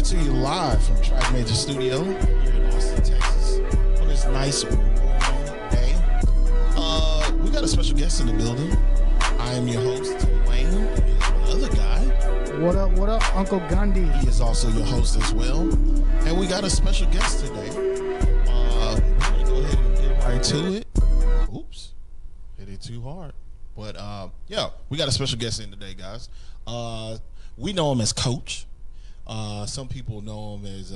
to you live from Track Major Studio here in Austin, Texas, on this nice warm day. We got a special guest in the building. I am your host, Wayne. Here's my other guy. What up, Uncle Gandhi? He is also your host as well. And we got a special guest today. We're going to go ahead and get right to it. Oops. Hit it too hard. But, yeah, we got a special guest in today, guys. We know him as Coach. Some people know him as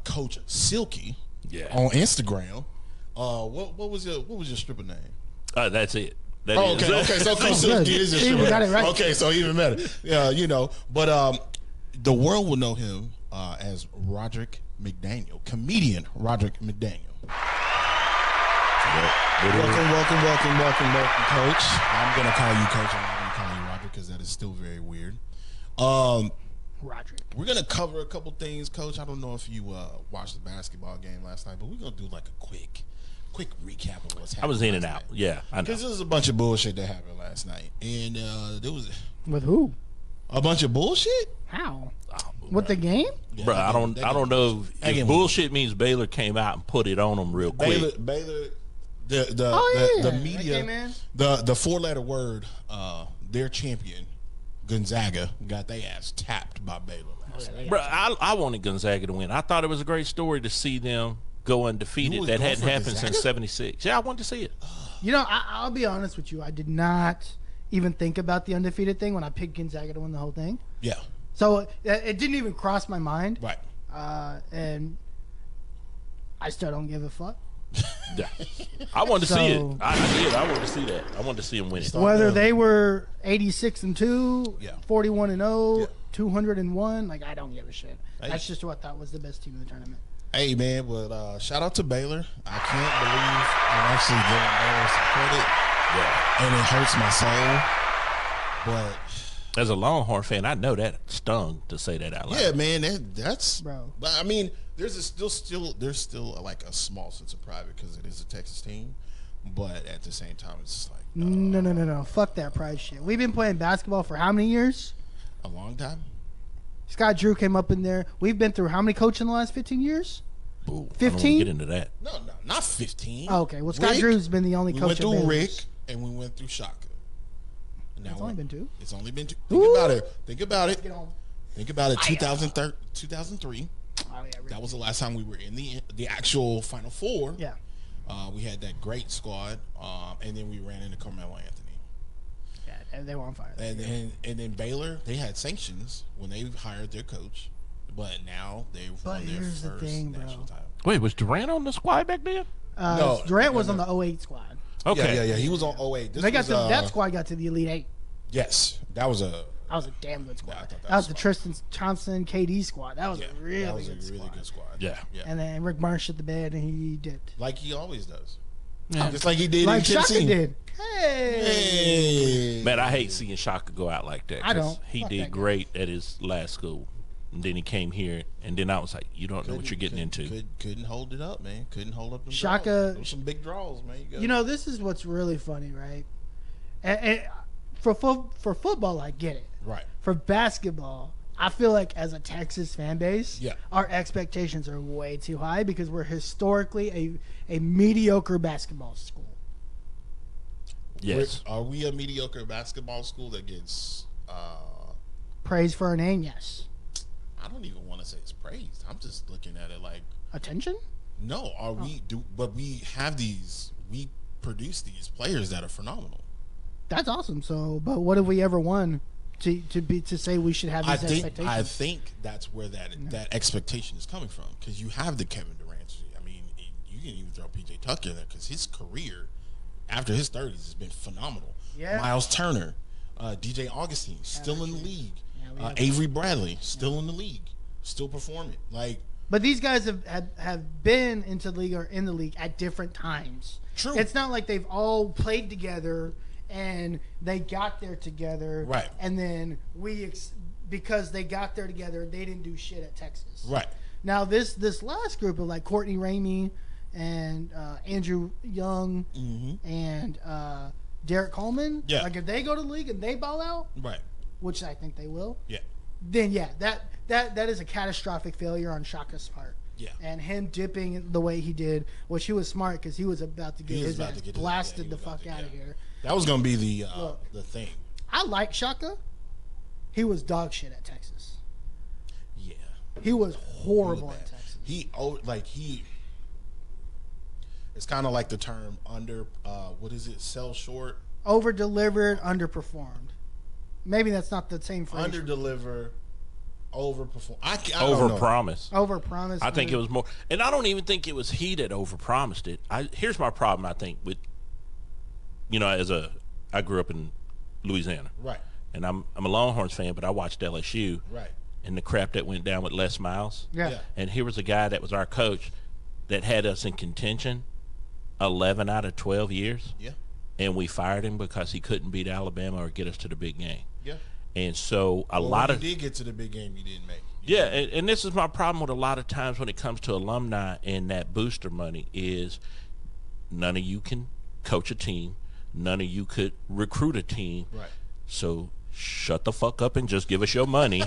Coach Silky on Instagram. What was your stripper name? That's it. That is. Okay. So Coach Silky is your stripper name. Got it right. Okay, so even better. Yeah, you know. But the world will know him as Roderick McDaniel, comedian Roderick McDaniel. Welcome, Coach. I'm gonna call you Coach. I'm not gonna call you Roderick because that is still very weird. Roderick. We're gonna cover a couple things, Coach. I don't know if you watched the basketball game last night, but we're gonna do like a quick recap of what's happening. I was in and out. Yeah, I know. Because there was a bunch of bullshit that happened last night, and there was With who? a bunch of bullshit. How? With the game? Bro, I don't know if bullshit means Baylor came out and put it on them real quick. Baylor, the media, the four-letter word, their champion, Gonzaga, got their ass tapped by Baylor last night. Bro, I wanted Gonzaga to win. I thought it was a great story to see them go undefeated. That hadn't happened Gonzaga? Since '76. Yeah, I wanted to see it. You know, I'll be honest with you. I did not even think about the undefeated thing when I picked Gonzaga to win the whole thing. Yeah. So it didn't even cross my mind. Right. And I still don't give a fuck. Yeah. I wanted to see it. I did. I wanted to see that. I wanted to see them win it. Whether they were 86-2, Yeah. 41-0, Yeah. 201, like I don't give a shit. Hey. That's just who I thought was the best team in the tournament. Hey man, but shout out to Baylor. I can't believe I'm actually giving Baylor some credit. Yeah. And it hurts my soul. But As a Longhorn fan, I know that stung to say that out loud. yeah, man, that's Bro. But I mean, there's still like a small sense of pride because it is a Texas team. But at the same time, it's just like No. Fuck that pride shit. We've been playing basketball for how many years? a long time. Scott Drew came up in there. We've been through how many coaches in the last 15 years? Ooh, 15? I don't want to get into that. No, not 15. Oh, okay. Well, Scott Rick, Drew's been the only we coach. went through at Rick Baylor's. and we went through Shaka. Now It's only been two. It's only been two. Ooh. Think about it. Get on. Think about it. 2003. Oh, yeah, Rick. That was the last time we were in the actual Final Four. Yeah. We had that great squad, and then we ran into Carmelo Anthony. Yeah, they were on fire. And then Baylor, they had sanctions when they hired their coach, but now they've won their here's the first thing, bro. national title. Wait, was Durant on the squad back then? No, Durant was no. on the 08 squad. Okay. Yeah. He was on 08. This They got was, that squad got to the Elite Eight. Yes, that was a. That was a damn good squad. Yeah, I thought that was the smart. Tristan Thompson KD squad. That was a really that was good a really squad. good squad. Yeah. And then Rick Barnes shit the bed and he dipped. Like he always does. Yeah. Just like he did Like in Shaka Tennessee. did. Hey. Man, I hate seeing Shaka go out like that. I 'cause don't. He Fuck that did guy. great at his last school. And then he came here, and then I was like, you don't know what you're getting into. Couldn't hold it up, man. Couldn't hold up them Shaka- draws. There was some big draws, man. You know, this is what's really funny, right? And for football, I get it. Right. For basketball, I feel like as a Texas fan base, Yeah. our expectations are way too high because we're historically a mediocre basketball school. Yes. Are we a mediocre basketball school that gets Praise for our name, yes. I don't even want to say it's praised. I'm just looking at it like Attention? no, are we do but we produce these players that are phenomenal. That's awesome. So, but what have we ever won to say we should have these expectations? I think that's where that expectation is coming from because you have the Kevin Durant. I mean, you can even throw PJ Tucker in there because his career after his 30s has been phenomenal. Yeah. Miles Turner, DJ Augustine still in the league. Yeah, Avery Bradley still in the league, still performing. Like But these guys have been into the league or in the league at different times. True. It's not like they've all played together and they got there together. Right. And then because they got there together, they didn't do shit at Texas. right. Now this last group of like Courtney Ramey and Andrew Young and Derek Coleman. Yeah. Like if they go to the league and they ball out, Right. which I think they will. Yeah. then yeah, that is a catastrophic failure on Shaka's part. Yeah. And him dipping the way he did, which he was smart because he was about to get his ass blasted the fuck out of here. That was gonna be the thing. I like Shaka. He was dog shit at Texas. Yeah. He was horrible at Texas. It's kind of like the term what is it? Sell short. Over delivered, underperformed. Maybe that's not the same phrase. Under deliver, overperform. I Over don't know. promise. Over promise. I think it was more, and I don't even think it was he that over promised it. Here's my problem. I think with, I grew up in Louisiana, Right. and I'm a Longhorns fan, but I watched LSU, Right. and the crap that went down with Les Miles. Yeah. And here was a guy that was our coach that had us in contention 11 out of 12 years. Yeah. And we fired him because he couldn't beat Alabama or get us to the big game. Yeah. And so When you did get to the big game, you didn't make. and this is my problem with a lot of times when it comes to alumni and that booster money is none of you can coach a team. None of you could recruit a team. Right. So shut the fuck up and just give us your money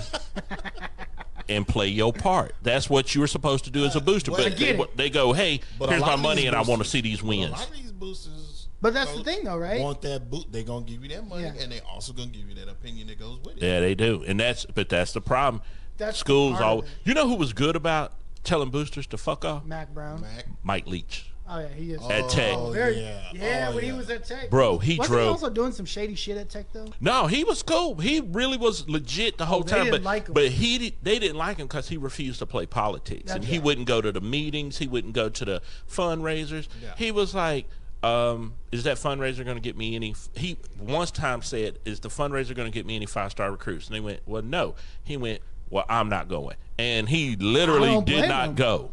and play your part. That's what you were supposed to do as a booster. Well, But they go, hey, But here's a lot my of money these and I want to boosters- see these A wins. lot of these boosters. But that's the thing, though, right? Want that boot? They gonna give you that money, Yeah. and they also gonna give you that opinion that goes with it. Yeah, they do. And that's the problem. That's Schools part of all. it. You know who was good about telling boosters to fuck off? Mac Brown. Mac. Mike Leach. Oh yeah, he is. At Tech. Very, yeah. when he was at Tech, Bro, he wasn't drove. he also doing some shady shit at Tech though? No, he was cool. He really was legit the whole they time. didn't But like him. they didn't like him because he refused to play politics, That's and he right. wouldn't go to the meetings. He wouldn't go to the fundraisers. Yeah. He was like, "Is that fundraiser going to get me any?" He once time said, "Is the fundraiser going to get me any 5-star recruits?" And they went, "Well, no." He went, "Well, I'm not going," and he literally don't did blame not him. go.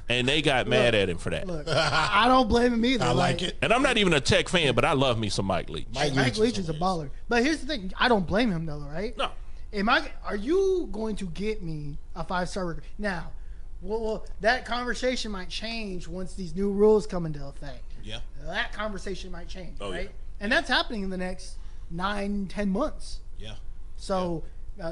And they got mad at him for that. Look, I don't blame him either. I like it. And I'm not even a Tech fan, but I love me some Mike Leach. Mike Leach is a baller. But here's the thing: I don't blame him though, right? No. Are you going to get me a 5-star recruit now? Well, that conversation might change once these new rules come into effect. Yeah. That conversation might change, Oh, right? yeah. And that's happening in the next 9-10 months. Yeah. So,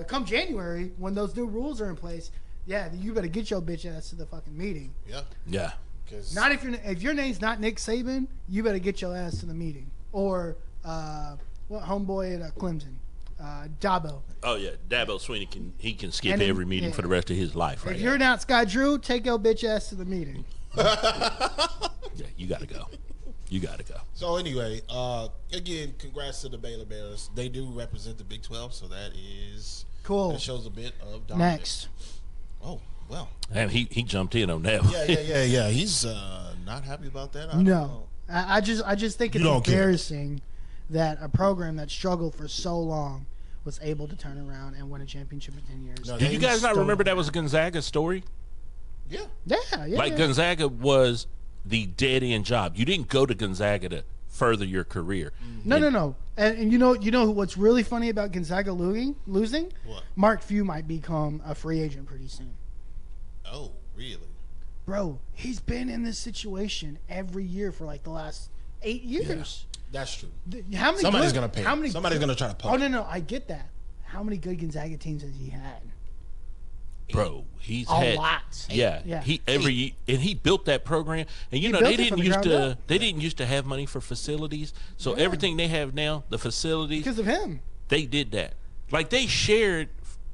come January, when those new rules are in place, yeah, you better get your bitch ass to the fucking meeting. Yeah. Yeah. Because Not if your name's not Nick Saban, you better get your ass to the meeting. Or what homeboy at Clemson, Dabo. Oh yeah, Dabo Sweeney can skip And then- every meeting yeah. for the rest of his life. Right If you're not Scott Drew, take your bitch ass to the meeting. Yeah, you gotta go. You gotta go. So anyway, again, congrats to the Baylor Bears. They do represent the Big 12, so that is Cool. That shows a bit of dominance. Next. Oh well. And he jumped in on that one. Yeah. He's not happy about that. I don't No. know. I just think it's You don't care. embarrassing that a program that struggled for so long was able to turn around and win a championship in 10 years. No, Do you guys not Stole remember it. that was Gonzaga's story? Yeah. Yeah. Like Gonzaga was the dead end job. You didn't go to Gonzaga to further your career. No. And you know what's really funny about Gonzaga losing? What? Mark Few might become a free agent pretty soon. Oh, really? Bro, he's been in this situation every year for like the last 8 years. That's true. How many Somebody's good- gonna pay How him. many Somebody's gonna try to poach Oh no, I get that. How many good Gonzaga teams has he had? Bro, he's A had lot. Yeah. He built that program, and you know built they it from didn't the used ground to up. they didn't used to have money for facilities. So everything they have now, the facilities, Because of him. they did that. Like they shared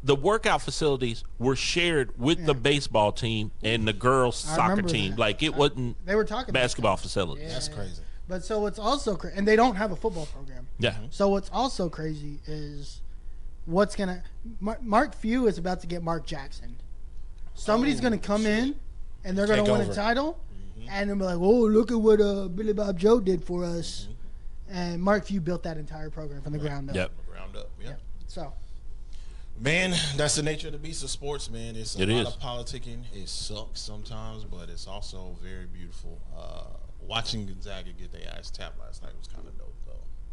the workout facilities were shared with the baseball team and the girls soccer remember team. that. Like it wasn't They were talking about basketball facilities. Yeah. That's crazy. But so what's also crazy, and they don't have a football program. Yeah. So what's also crazy is what's gonna Mark Few is about to get Mark Jackson. Somebody's gonna come in, and they're gonna Take win over. a title, and they'll be like, "Oh, look at what Billy Bob Joe did for us." And Mark Few built that entire program from the ground up. Yep. Round up. Yeah. So Man, that's the nature of the beast of sports, man. It's a It lot is. of politicking. It sucks sometimes, but it's also very beautiful. Watching Gonzaga get their ass tapped last night was kind of dope, though,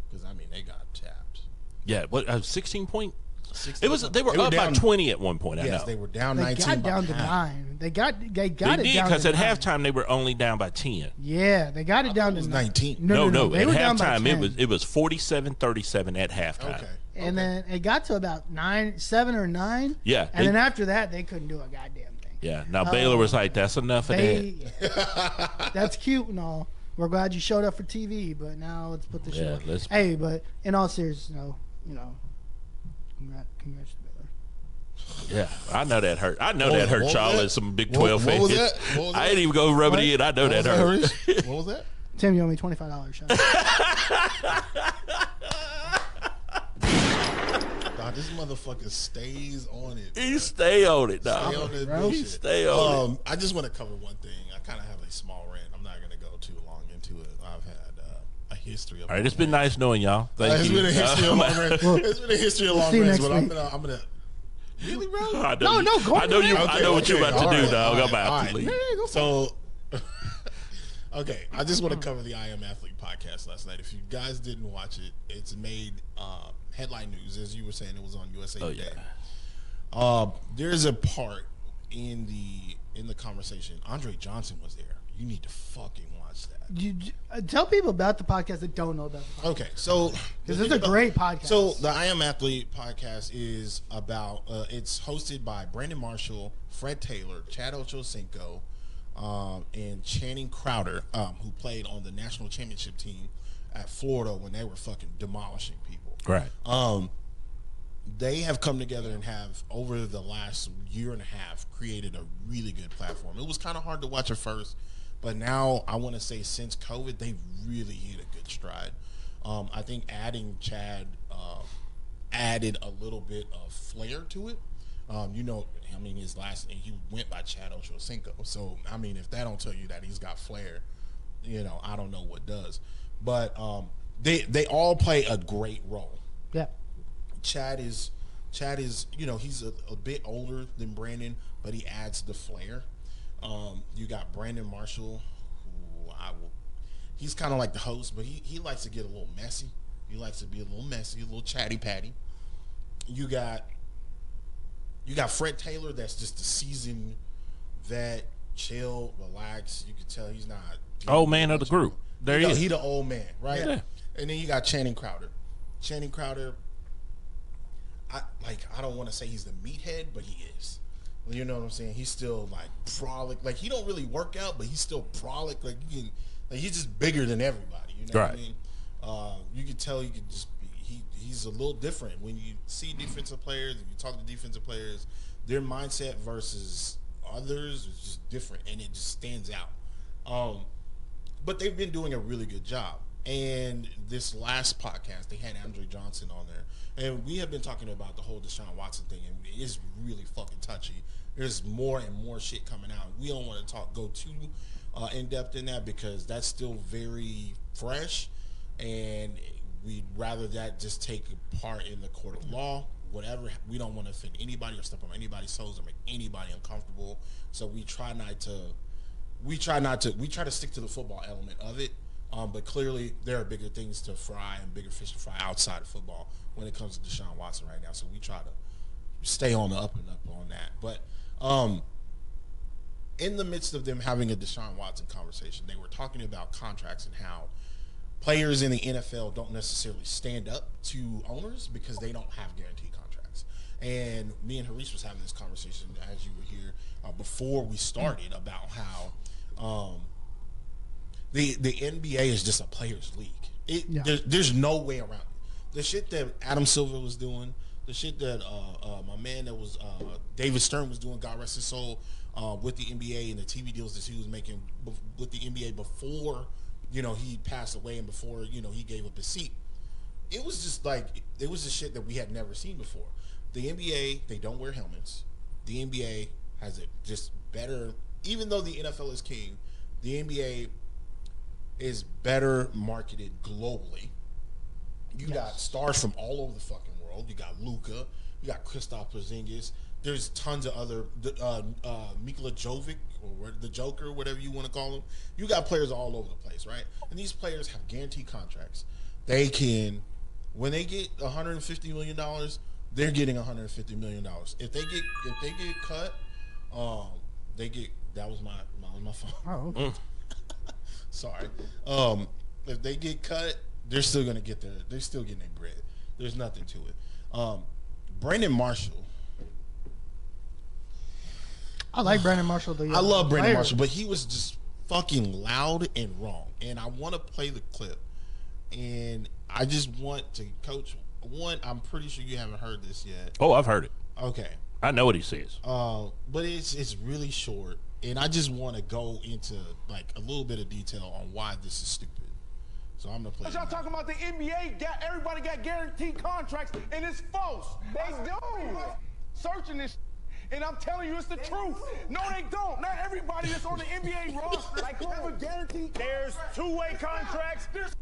because I mean they got tapped. Yeah. What 16 point? 16 It was they were up down, by 20 at one point. I Yes, know. they were down they 19. got down to behind. 9. They got They it did down because to at 9. halftime they were only down by 10. Yeah, they got it down it was to 19. No. No. They At were down by halftime 10. it was 47-37 at halftime. Okay. And then it got to about 7 or 9. Yeah. And then after that, they couldn't do a goddamn thing. Yeah. Now Baylor was like, "That's enough of that." That's cute and all. We're glad you showed up for TV, but now let's put the show. let's- Hey, but in all seriousness, congrats to Baylor. Yeah, I know that hurt. I know that hurt what y'all was that? as some Big 12 What fans. was that? What was I that? ain't even go rub it in. I know that hurt. Harish? What was that? Tim, you owe me $25. Shot. Nah, this motherfucker stays on it. You stay on it, Stay dog. on this bro. bullshit. Stay on I just want to cover one thing. I kind of have a small rant. I'm not going to go too long into it. I've had a history of. All right, it's been nice knowing y'all. Thank It's you. been a history of long rant. It's been a history of long see you rants, next but week. I'm gonna. Really, bro? I know No, you- go I know you. ahead. I know what you're about to all do, right, dog. all I'm about right, to all leave. right. go for So, okay, I just want to cover the I Am Athlete podcast last night. If you guys didn't watch it, it's made headline news, as you were saying. It was on USA Oh, Today. yeah. There's a part in the conversation. Andre Johnson was there. You need to fucking watch that. Tell people about the podcast that don't know about the podcast. Okay, so Because it's a great podcast. So the I Am Athlete podcast is about. It's hosted by Brandon Marshall, Fred Taylor, Chad Ochocinco, and Channing Crowder, who played on the national championship team at Florida when they were fucking demolishing people. Right. They have come together and have, over the last year and a half, created a really good platform. It was kind of hard to watch at first, but now I want to say since COVID, they've really hit a good stride. I think adding Chad added a little bit of flair to it. His last name, he went by Chad Ochocinco. So, I mean, if that don't tell you that he's got flair, I don't know what does. But they all play a great role. Yeah. Chad is he's a bit older than Brandon, but he adds the flair. You got Brandon Marshall, who he's kind of like the host, but he likes to get a little messy. He likes to be a little messy, a little chatty patty. You got Fred Taylor, that's just a seasoned vet, chill, relax. You can tell he's not Old man of the group. There he is. He the old man, right? Yeah. And then you got Channing Crowder. Channing Crowder, I don't want to say he's the meathead, but he is. You know what I'm saying? He's still like frolic. Like he don't really work out, but he's still frolic. He's just bigger than everybody. You know what I mean? You can tell he could just be. He's a little different when you see defensive players. If you talk to defensive players, their mindset versus others is just different, and it just stands out. But they've been doing a really good job. And this last podcast, they had Andre Johnson on there. And we have been talking about the whole Deshaun Watson thing, and it's really fucking touchy. There's more and more shit coming out. We don't want to go too in-depth in that because that's still very fresh, and we'd rather that just take part in the court of law. Whatever, we don't want to offend anybody or step on anybody's toes or make anybody uncomfortable. So we try to stick to the football element of it. But clearly there are bigger things to fry and bigger fish to fry outside of football when it comes to Deshaun Watson right now. So we try to stay on the up and up on that. But in the midst of them having a Deshaun Watson conversation, they were talking about contracts and how players in the NFL don't necessarily stand up to owners because they don't have guaranteed contracts. And me and Harish was having this conversation as you were here before we started about how the NBA is just a players' league. There's no way around it. The shit that Adam Silver was doing, the shit that my man that was David Stern was doing, God rest his soul, with the NBA and the TV deals that he was making with the NBA before he passed away and before he gave up his seat. It was just shit that we had never seen before. The NBA, they don't wear helmets. The NBA has it just better, even though the NFL is king. The NBA is better marketed globally. You got stars from all over the fucking world. You got Luka. You got Kristaps Porzingis. There's tons of other Nikola Jovic, or the Joker, whatever you want to call him. You got players all over the place, right? And these players have guaranteed contracts. They can, when they get $150 million, they're getting $150 million. If they get cut, they get. That was my phone. Oh, okay. Sorry. If they get cut, they're still gonna get they're still getting their bread. There's nothing to it. Brandon Marshall. I like Brandon Marshall. I love Brandon Marshall, but he was just fucking loud and wrong. And I want to play the clip. And I just want to, Coach, I'm pretty sure you haven't heard this yet. Oh, I've heard it. Okay. I know what he says. But it's really short. And I just want to go into like a little bit of detail on why this is stupid. So I'm gonna play. Y'all talking about the NBA? Everybody got guaranteed contracts, and it's false. They do. Searching this, and I'm telling you, it's the truth. No, they don't. Not everybody that's on the NBA roster have a guaranteed. There's two-way contracts. There's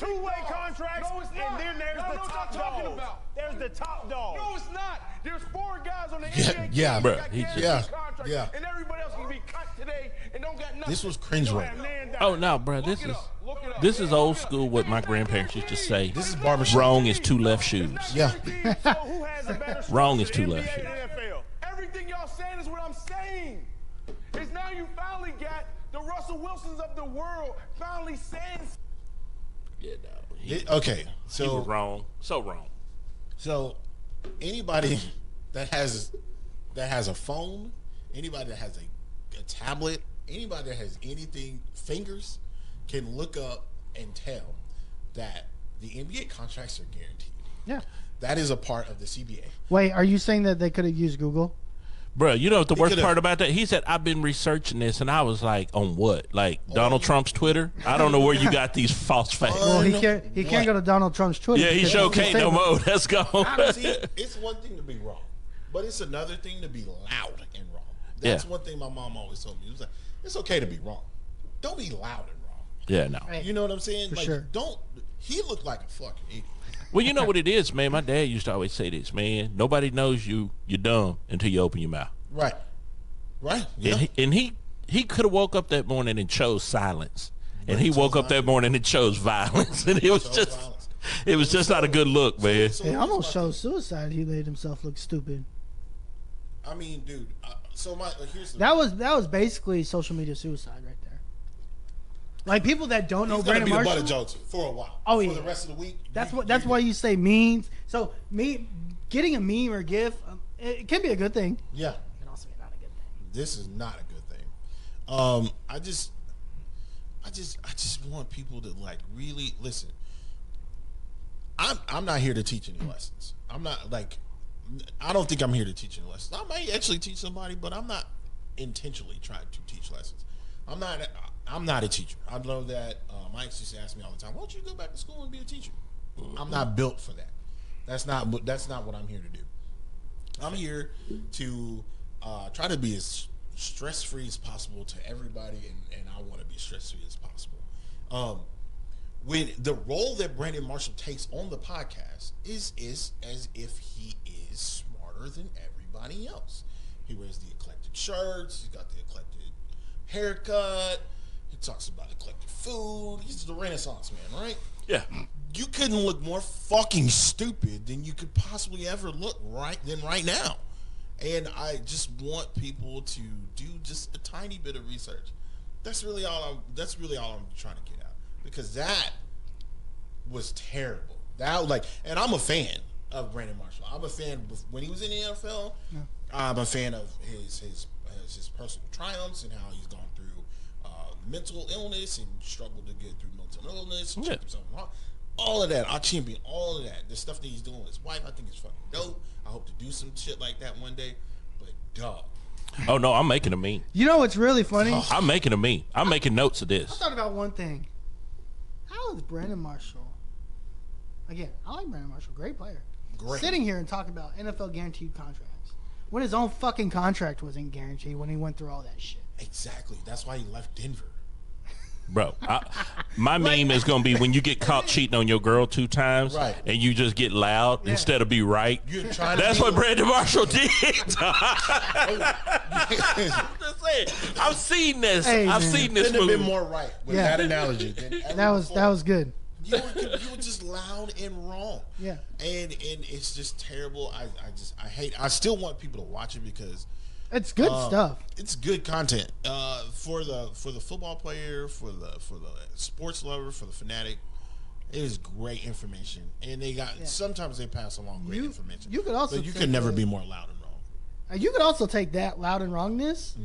two-way contracts, No, it's and not. then there's Y'all the know what top I'm talking dog. about. There's the top dog. No, it's not. There's 4 guys on the Yeah, NBA yeah, team bro, that got he guaranteed just- contracts, yeah. and everybody else can be cut today and don't got nothing. This was cringeworthy. Oh no, bro, this is this is old school. What my grandparents used to say. This is barbershop. Wrong is 2 left shoes. Yeah. So who has a better Wrong is structure, 2 NBA left or shoes. NFL? Everything y'all saying is what I'm saying. It's now you finally got the Russell Wilsons of the world finally saying. Yeah, no, he Okay. was wrong. So wrong. So anybody that has a phone, anybody that has a tablet, anybody that has anything, fingers, can look up and tell that the NBA contracts are guaranteed. Yeah. That is a part of the CBA. Wait, are you saying that they could have used Google? Bro, you know what the worst could've- part about that? He said, I've been researching this, and I was like, on what? Like, Donald Trump's Twitter? I don't know where you got these false facts. Well, he can't go to Donald Trump's Twitter. Yeah, he because sure it's the can't no same- more. Let's go. See, it's one thing to be wrong, but it's another thing to be loud and wrong. That's Yeah. one thing my mom always told me. It was like, it's okay to be wrong. Don't be loud and wrong. Yeah, no. Right. You know what I'm saying? For Like, sure. he looked like a fucking idiot. Well, you know what it is, man. My dad used to always say this, man. Nobody knows you're dumb until you open your mouth. Right. Right. Yeah. And he could have woke up that morning and chose silence. And he chose woke up that morning and chose violence. And it was Chose just violence. it was just not a good look, man. So It here's almost my shows suicide. He made himself look stupid. I mean, dude. Here's the. That was basically social media suicide right there. Like people that don't know He's gonna Brandon be the butt Marshall. of jokes for a while. Oh, For yeah. the rest of the week. That's why you say memes. So getting a meme or GIF, it can be a good thing. Yeah. It can also be not a good thing. This is not a good thing. I just want people to like really listen. I'm not here to teach any lessons. I'm not like. I don't think I'm here to teach any lessons. I might actually teach somebody, but I'm not intentionally trying to teach lessons. I'm not a teacher. I know that Mike used to ask me all the time, "Why don't you go back to school and be a teacher?" I'm not built for that. That's not what I'm here to do. I'm here to try to be as stress-free as possible to everybody, and I want to be stress-free as possible. When the role that Brandon Marshall takes on the podcast is as if he is smarter than everybody else. He wears the eclectic shirts. He's got the eclectic haircut. He talks about eclectic food. He's the Renaissance man, right? Yeah. You couldn't look more fucking stupid than you could possibly ever look right now. And I just want people to do just a tiny bit of research. That's really all I'm trying to get out. Because that was terrible. And I'm a fan of Brandon Marshall. I'm a fan when he was in the NFL. Yeah. I'm a fan of his personal triumphs and how he's gone through mental illness and struggled to get through mental illness. And check himself out. All of that, I champion all of that. The stuff that he's doing with his wife, I think is fucking dope. I hope to do some shit like that one day. But dog. Oh no, I'm making a meme. You know what's really funny? I'm making a meme. I'm making notes of I this. thought about one thing. How is Brandon Marshall? Again, I like Brandon Marshall, great player. Great. Sitting here and talking about NFL guaranteed contracts when his own fucking contract wasn't guaranteed when he went through all that shit. Exactly. That's why he left Denver. Bro, my meme is going to be when you get caught cheating on your girl 2 times Right. and you just get loud instead of be right. You're trying to That's be- what Brandon Marshall did. I'm just saying. I've seen this. Hey, I've man. seen this Couldn't have movie. been more right with Yeah. that analogy. Than ever That was before. good. You were just loud and wrong. Yeah. And it's just terrible. I still want people to watch it because It's good stuff. it's good content. For the football player, for the sports lover, for the fanatic. It is great information, and they got sometimes they pass along great information. You could also, but you can never be more loud and wrong. You could also take that loud and wrongness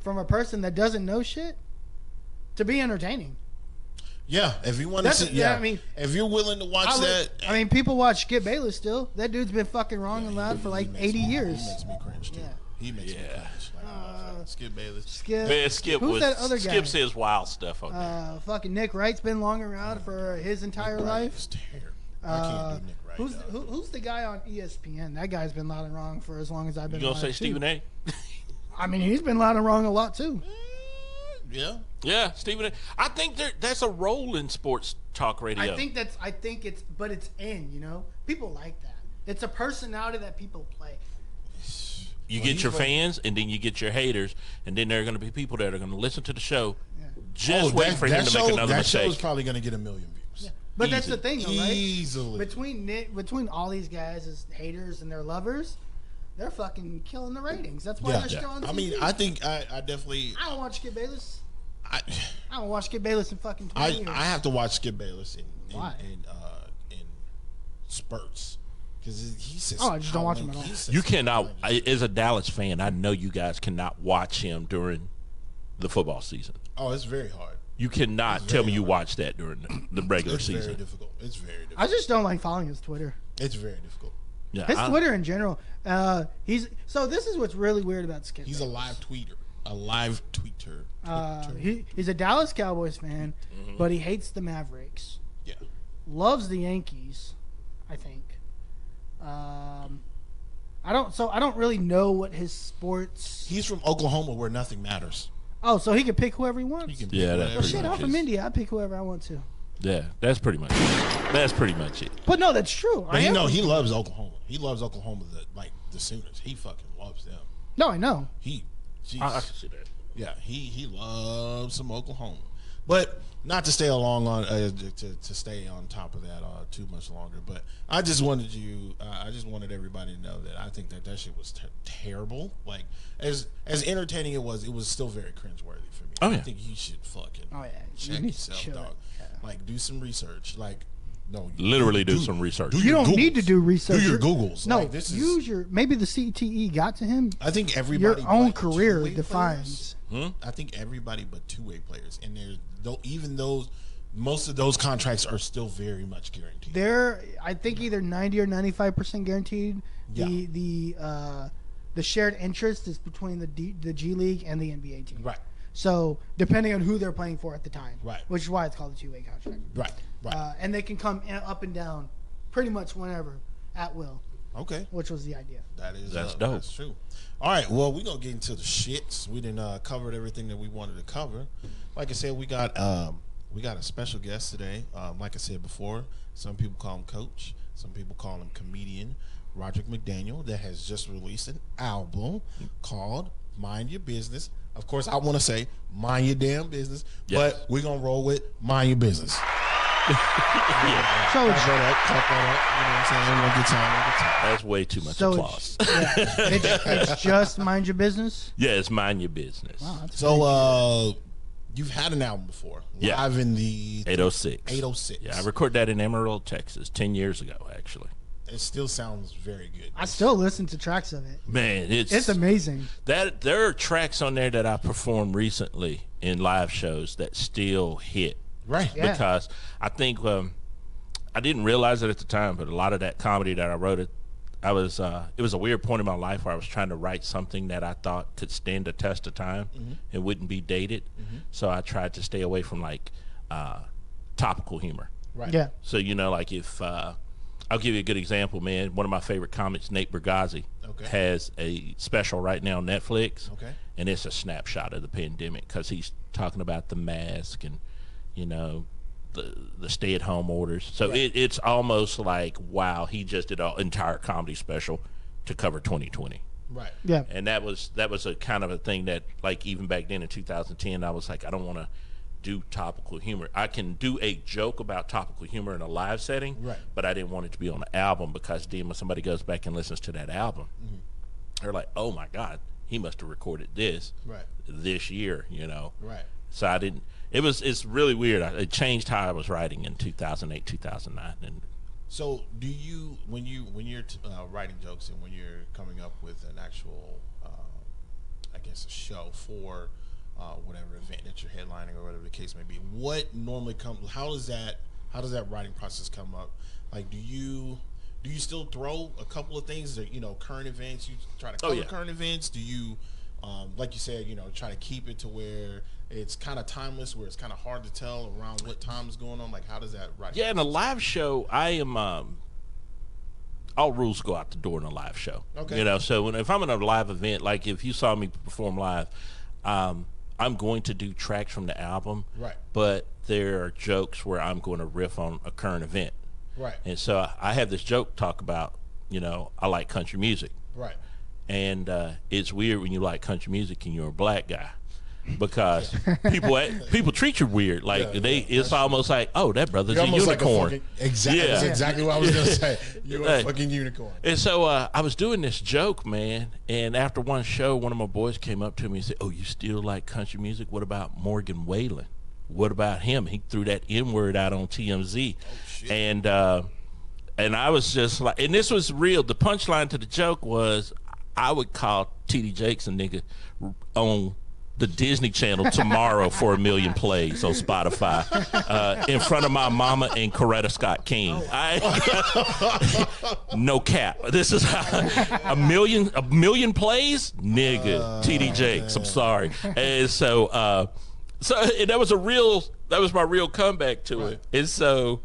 from a person that doesn't know shit to be entertaining. Yeah, if you want to see, I mean, if you're willing to watch that. I mean, people watch Skip Bayless still. That dude's been fucking wrong and loud for like 80 years. He makes me cringe too. He makes me cringe. Like, Skip Bayless. Man, Skip Who's was that other guy? Skip says wild stuff on there. Fucking Nick Wright's been long around for his entire life. It's terrible. I can't do Nick Wright. Who's the guy on ESPN? That guy's been loud and wrong for as long as I've been. You gonna say alive, Stephen A? I mean, he's been loud and wrong a lot too. Yeah, Stephen A. I think that's a role in sports talk radio. I think it's in, you know, people like that. It's a personality that people play. You get your fans, and then you get your haters, and then there are going to be people that are going to listen to the show. Just wait for him to make another mistake. That show is probably going to get 1 million views. Yeah. But that's the thing, though, right? Easily. Between all these guys as haters and their lovers, they're fucking killing the ratings. That's why they're still on TV. I mean, I think I definitely. I don't watch Skip Bayless. I don't watch Skip Bayless in fucking 20 years. I have to watch Skip Bayless in spurts. Because he says, I just don't watch him at all. You cannot, as a Dallas fan, I know you guys cannot watch him during the football season. Oh, it's very hard. You cannot tell me you watch that during the regular season. It's very difficult. It's very difficult. I just don't like following his Twitter. It's very difficult. Yeah, His Twitter in general. This is what's really weird about Skip. He's a live tweeter. A live tweeter. He's a Dallas Cowboys fan, but he hates the Mavericks. Yeah. Loves the Yankees, I think. I don't really know what his sports. He's from Oklahoma, where nothing matters. Oh, so he can pick whoever he wants. He can Well, shit, I'm from India. I pick whoever I want to. Yeah, that's pretty much it. But no, that's true. But he loves Oklahoma. He loves Oklahoma the Sooners. He fucking loves them. No, I know. I can see that. Yeah, he loves some Oklahoma. But not to stay along on to stay on top of that too much longer. But I just wanted everybody to know that I think that shit was terrible. Like as entertaining it was still very cringeworthy for me. Oh, yeah. I think you should fucking check yourself, dog. Yeah. Like do some research. Like no, literally do some research. You don't need to do research. Do your Googles. No, like, maybe the CTE got to him. I think everybody. Your own career defines. I think everybody but two-way players, and most of those contracts are still very much guaranteed. They're, I think, either 90 or 95% guaranteed. Yeah. The shared interest is between the G League and the NBA team. Right. So depending on who they're playing for at the time. Right. Which is why it's called a two-way contract. Right. And they can come up and down pretty much whenever at will. Okay. Which was the idea. That's dope. That's true. All right. Well, we're gonna get into the shits. We didn't covered everything that we wanted to cover. Like I said, we got a special guest today. Like I said before, some people call him Coach. Some people call him Comedian Roderick McDaniel. That has just released an album called Mind Your Business. Of course, I want to say mind your damn business, but we're gonna roll with mind your business. So Cut that up. You know what I'm saying? We'll get time. That's way too much applause. It's just mind your business. Yeah, it's mind your business. Wow, that's So, you've had an album before, live in the 806. 806. Yeah, I recorded that in Amarillo, Texas, 10 years ago, actually. It still sounds very good. I still listen to tracks of it. Man, it's amazing. That there are tracks on there that I performed recently in live shows that still hit. Right. Yeah. Because I think I didn't realize it at the time, but a lot of that comedy that I wrote, it was a weird point in my life where I was trying to write something that I thought could stand the test of time and wouldn't be dated. So I tried to stay away from like topical humor. Right. Yeah. So like if I'll give you a good example, man. One of my favorite comics, Nate Bergazzi, has a special right now on Netflix, and it's a snapshot of the pandemic because he's talking about the mask and the stay-at-home orders. So it's almost like, wow, he just did an entire comedy special to cover 2020. Right. Yeah. And that was a kind of a thing that, like, even back then in 2010, I was like, I don't want to do topical humor. I can do a joke about topical humor in a live setting, but I didn't want it to be on the album because then when somebody goes back and listens to that album, they're like, oh my God, he must have recorded this this year, Right. So I didn't, It's really weird. It changed how I was writing in 2008, 2009. And So, do you when you're writing jokes and when you're coming up with an actual, I guess, a show for whatever event that you're headlining or whatever the case may be, what normally comes? How does that writing process come up? Like, do you still throw a couple of things that, current events? You try to cover current events? Do you, like you said, try to keep it to where it's kind of timeless, where it's kind of hard to tell around what time is going on? Like, how does that write? Yeah, in a live show, I am. All rules go out the door in a live show. Okay. So if I'm in a live event, like if you saw me perform live, I'm going to do tracks from the album. Right. But there are jokes where I'm going to riff on a current event. Right. And so I have this joke talk about, I like country music. Right. And it's weird when you like country music and you're a black guy, because people treat you weird. Like it's almost like, oh, that brother's a unicorn. Like exactly. That's exactly what I was gonna say. You're a fucking unicorn. And so I was doing this joke, man. And after one show, one of my boys came up to me and said, "Oh, you still like country music? What about Morgan Wallen? What about him?" He threw that N-word out on TMZ. Oh, shit. And I was just like, and this was real. The punchline to the joke was, I would call T.D. Jakes a nigga on the Disney Channel tomorrow for 1 million plays on Spotify, in front of my mama and Coretta Scott King. No cap. This is a million plays, nigga. T.D. Jakes. I'm sorry. And so and that was my real comeback to it. And so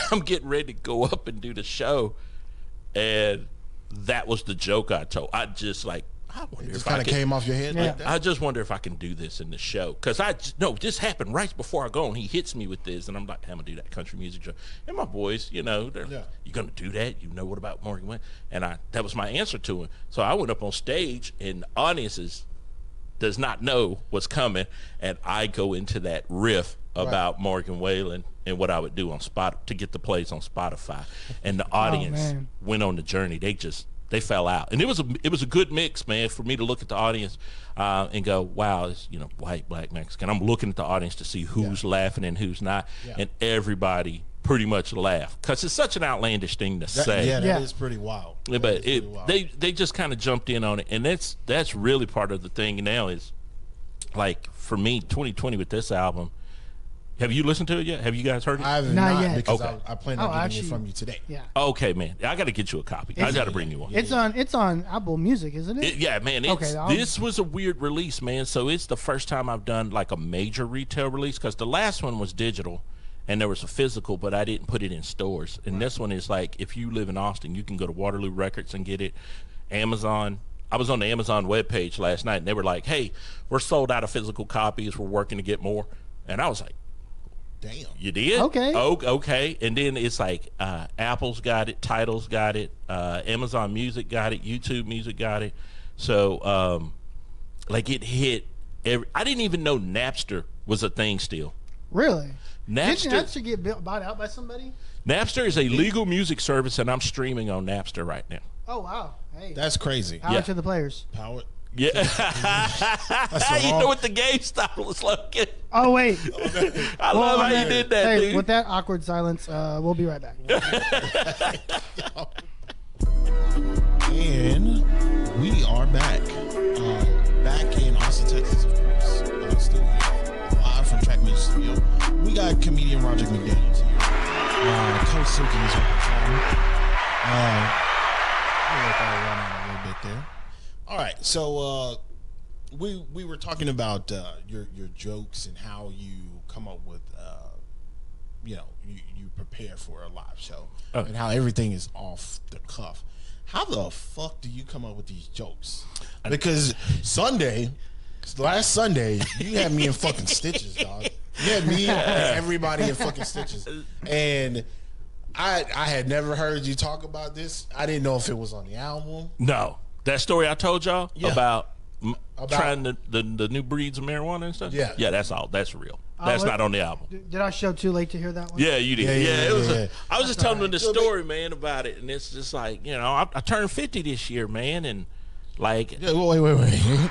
I'm getting ready to go up and do the show, and that was the joke I told. I just like, I wonder if kind of came off your head like that. I just wonder if I can do this in the show, because this happened right before I go, and he hits me with this, and I'm like, I'm gonna do that country music show. And my boys, they're you gonna do that? What about Morgan Wayne? And that was my answer to him. So I went up on stage, and the audiences does not know what's coming, and I go into that riff about Morgan Wallen and what I would do on to get the plays on Spotify, and the audience went on the journey. They fell out, and it was a good mix, man, for me to look at the audience and go, wow, it's white, black, Mexican. I'm looking at the audience to see who's laughing and who's not, and everybody pretty much laughed, because it's such an outlandish thing to say. That is pretty wild. But they just kind of jumped in on it, and that's really part of the thing now. Is like, for me, 2020 with this album. Have you listened to it yet? Have you guys heard it? I have not yet, because I plan on getting it from you today. Yeah. Okay, man. I got to get you a copy. I got to bring you one. It's on Apple Music, isn't it? Yeah, man. This was a weird release, man. So it's the first time I've done like a major retail release, because the last one was digital and there was a physical, but I didn't put it in stores. And this one is like, if you live in Austin, you can go to Waterloo Records and get it. Amazon. I was on the Amazon webpage last night, and they were like, hey, we're sold out of physical copies. We're working to get more. And I was like, damn. You did? Okay. Oh, okay. And then it's like Apple's got it, Tidal's got it, Amazon Music got it, YouTube Music got it. So like, it hit I didn't even know Napster was a thing still. Really? Napster, didn't Napster get bought out by somebody? Napster is a legal music service, and I'm streaming on Napster right now. Oh, wow. Hey. That's crazy. Power to the players. Power. Yeah. You know what the game style is like. Oh, wait. I love how you did that, dude. With that awkward silence, we'll be right back. And we are back. Back in Austin, Texas, of course. Still here. Live from Track Music Studio. We got comedian Roderick McDaniel here. Coach Silky is on the phone. I'll let that run out a little bit there. All right, so we were talking about your jokes and how you come up with you prepare for a live show and how everything is off the cuff. How the fuck do you come up with these jokes? Because last Sunday, you had me in fucking stitches, dog. You had me and everybody in fucking stitches, and I had never heard you talk about this. I didn't know if it was on the album. No. That story I told y'all about trying the new breeds of marijuana and stuff? Yeah. Yeah, that's all. That's real. That's not on the album. Did I show too late to hear that one? Yeah, you did. Yeah, I was just telling them the story, man, about it. And it's just like, I turned 50 this year, man. And, Like, Yeah, wait.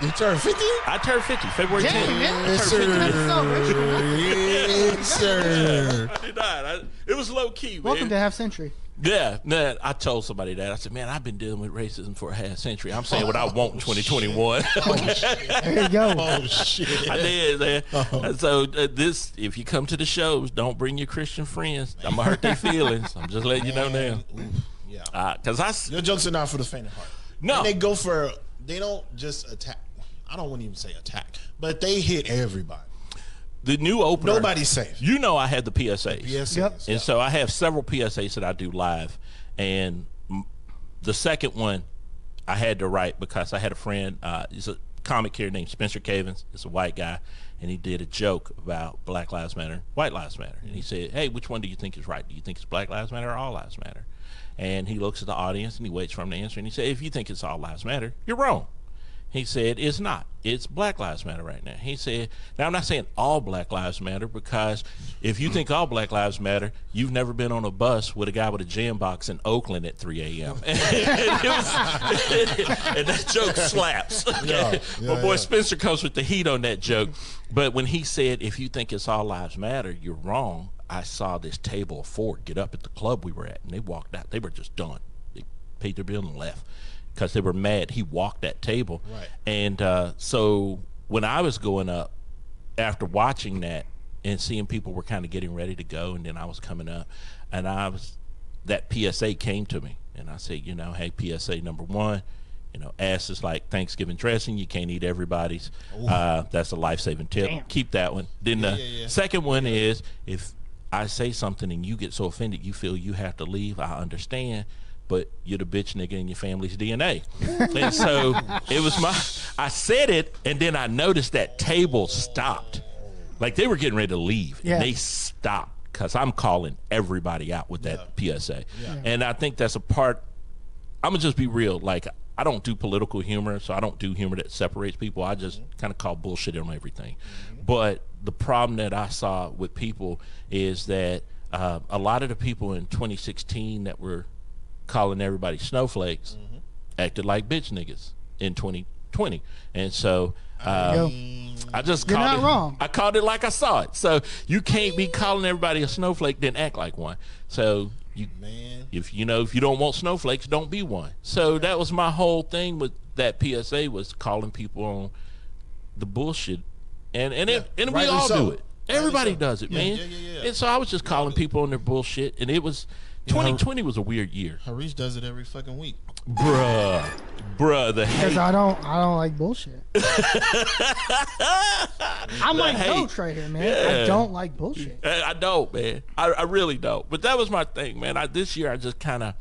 You turned 50? I turned 50 February 10th. Dang, man. Yes, That's a celebration. sir. Yes, sir. I did not. It was low key, man. Welcome to half century. Yeah, man, I told somebody that. I said, man, I've been dealing with racism for a half century. I'm saying what I want in 2021. There you go. Oh, shit. I did, man. And so this, if you come to the shows, don't bring your Christian friends. I'm going to hurt their feelings. I'm just letting you know now. Ooh, yeah. Because Your jokes are not for the faint of heart. No. And they don't just attack. I don't want to even say attack, but they hit everybody. the new opener. Nobody's safe. You know I had the PSAs. Yes. Yep. And so I have several PSAs that I do live. And the second one I had to write because I had a friend, he's a comic here named Spencer Cavins. He's a white guy. And he did a joke about Black Lives Matter, White Lives Matter. And he said, hey, which one do you think is right? Do you think it's Black Lives Matter or All Lives Matter? And he looks at the audience and he waits for him to answer. And he said, if you think it's All Lives Matter, you're wrong. He said, it's not. It's Black Lives Matter right now. He said, now I'm not saying all Black Lives Matter, because if you think all Black Lives Matter, you've never been on a bus with a guy with a jam box in Oakland at 3 a.m. and that joke slaps. Okay? My boy Spencer comes with the heat on that joke. But when he said, if you think it's all lives matter, you're wrong, I saw this table of four get up at the club we were at, and they walked out. They were just done. They paid their bill and left, because they were mad he walked that table. Right. And so when I was going up, after watching that and seeing people were kind of getting ready to go, and then I was coming up, and that PSA came to me, and I said, you know, hey, PSA number one, you know, ass is like Thanksgiving dressing. You can't eat everybody's. That's a life-saving tip. Damn. Keep that one. Then the second one is, if I say something and you get so offended you feel you have to leave, I understand, but you're the bitch nigga in your family's DNA. And so it was I said it, and then I noticed that table stopped. Like they were getting ready to leave, Yeah. and they stopped, because I'm calling everybody out with that PSA. And I think that's a part, I'm gonna just be real, like I don't do political humor, so I don't do humor that separates people. I just kind of call bullshit on everything. But the problem that I saw with people is that a lot of the people in 2016 that were calling everybody snowflakes acted like bitch niggas in 2020. And so I just You're called not it wrong. I called it like I saw it. So you can't be calling everybody a snowflake then act like one. So if you don't want snowflakes, don't be one. So that was my whole thing with that PSA, was calling people on the bullshit. And we all do it. Everybody does it, man. And so I was just calling people on their bullshit, and it was 2020 was a weird year. Harish does it every fucking week. Bruh, the Because hate. I don't like bullshit. I'm like hate. coach right here, man. Yeah. I don't like bullshit. I don't, man. I really don't. But that was my thing, man. This year I just kind of,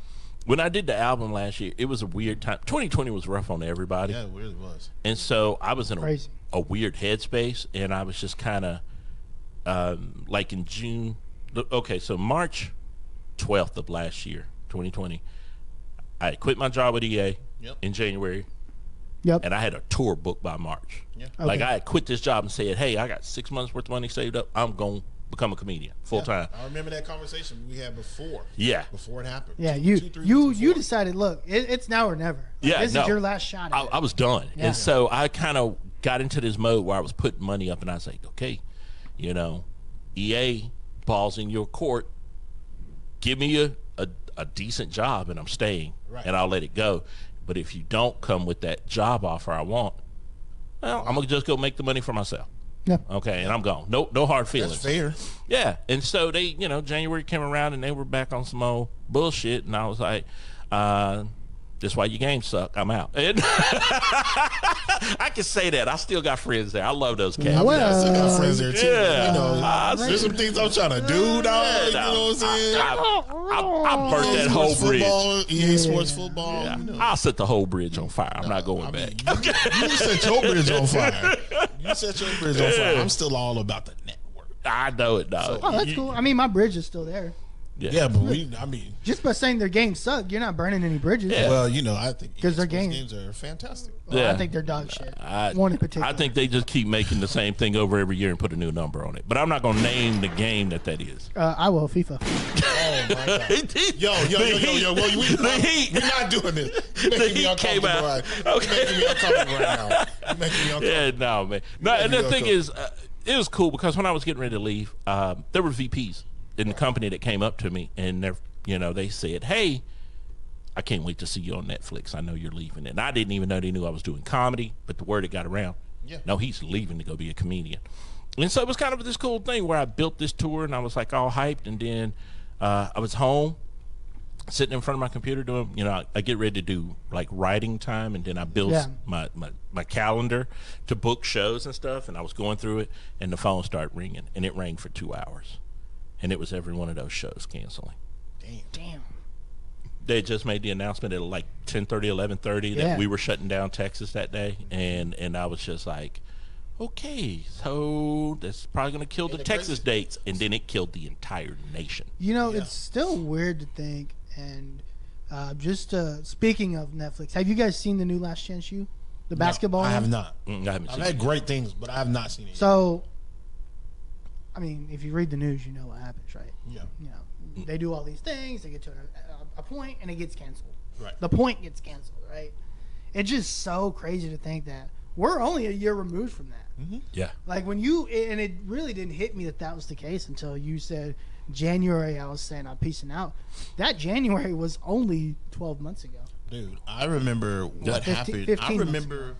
when I did the album last year, it was a weird time. 2020 was rough on everybody. Yeah, it really was. And so I was in Crazy. a weird headspace, and I was just kind of like in June. Okay, so March 12th of last year, 2020, I had quit my job at EA in January, Yep. and I had a tour booked by March. Like Okay. I had quit this job and said, hey, I got 6 months worth of money saved up. I'm going to become a comedian full time. I remember that conversation we had before. Yeah. Before it happened. Yeah, 3 you weeks before. decided, look, it's now or never. Like, Yeah, this no. is your last shot at it. I was done. Yeah. And so I kind of got into this mode where I was putting money up, and I was like, okay, EA, balls in your court, give me a decent job and I'm staying, and I'll let it go. But if you don't come with that job offer I want, well, I'm going to just go make the money for myself. Yeah. Okay, and I'm gone. No hard feelings. That's fair. Yeah, and so they, January came around and they were back on some old bullshit, and I was like, that's why your games suck. I'm out. And I can say that. I still got friends there. I love those cats. I still got friends there too. Yeah. There's some things I'm trying to do, dog. You know what I'm saying? I burnt that whole bridge. EA Sports Football. Yeah. You know. I'll set the whole bridge on fire. I'm not going back. You set your bridge on fire. You set your bridge on fire. I'm still all about the network. I know it, dog. Oh, that's cool. I mean, my bridge is still there. Yeah, but I mean, just by saying their games suck, you're not burning any bridges. Yeah. well, I think 'Cause their games are fantastic. Well, Yeah. I think they're dog shit. One in particular. I think they just keep making the same thing over every year and put a new number on it. But I'm not going to name the game that is. I will FIFA. Oh my god! Yo! Well, we're not doing this. You're making me uncomfortable. Right? Okay. You're making me uncomfortable right now. You're making me uncomfortable. Yeah, no, man. No, and the thing is, it was cool because when I was getting ready to leave, there were VPs in the company that came up to me and they said, "Hey, I can't wait to see you on Netflix. I know you're leaving." And I didn't even know they knew I was doing comedy, but the word had got around. Yeah. No, he's leaving to go be a comedian. And so it was kind of this cool thing where I built this tour and I was like all hyped, and then I was home sitting in front of my computer doing, I get ready to do like writing time, and then I built my calendar to book shows and stuff, and I was going through it, and the phone started ringing, and it rang for 2 hours, and it was every one of those shows canceling. Damn. They just made the announcement at like 10:30, 11:30 that we were shutting down Texas that day, and I was just like, okay, so that's probably going to kill the Texas dates, and then it killed the entire nation. It's still weird to think, and just speaking of Netflix, have you guys seen the new Last Chance U? The basketball I one? have not. I haven't seen I've had it. great things, but I have not seen it yet. So, I mean, if you read the news, you know what happens, right? Yeah. They do all these things, they get to a point, and it gets canceled. Right. The point gets canceled, right? It's just so crazy to think that we're only a year removed from that. Yeah. Like and it really didn't hit me that was the case until you said January. I was saying I'm peacing out. That January was only 12 months ago. Dude, I remember what 15 happened. 15 I months remember.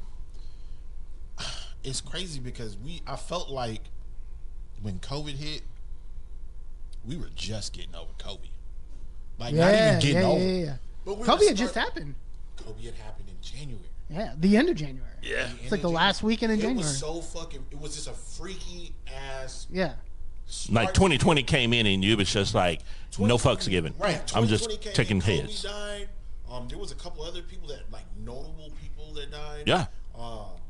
It's crazy because I felt like when COVID hit, we were just getting over COVID. Like not even getting over. Yeah. But we COVID were had just happened. COVID had happened in January. Yeah, the end of January. Yeah. It's like the last weekend in It January. was so fucking. It was just a freaky ass. Yeah. Like 2020 came in and it was just like no fucks given. Right. I'm 2020 just came taking in, Kobe heads. died. There was a couple other people that like notable people that died. Yeah.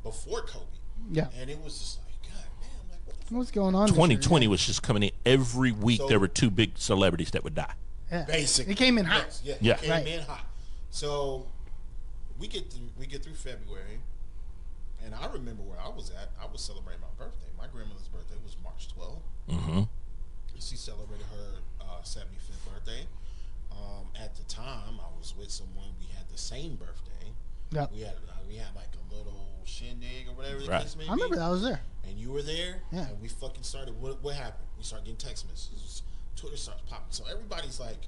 Before Kobe. Yeah. And it was just like, God damn, like what the fuck? What's going on? this year? 2020 was just coming in every week. So- There were 2 big celebrities that would die. Yeah. Basically, It came in hot. Yes, Yeah. it came Right. in hot. So we get through February, and I remember where I was at. I was celebrating my birthday. My grandmother's birthday was March 12th. Mm-hmm. She celebrated her 75th birthday. At the time, I was with someone. We had the same birthday. Yep. We had like a little shindig or whatever the Right. case may be. I remember that. I was there. And you were there. Yeah. And we fucking started. What happened? We started getting text messages. Twitter starts popping. So everybody's like,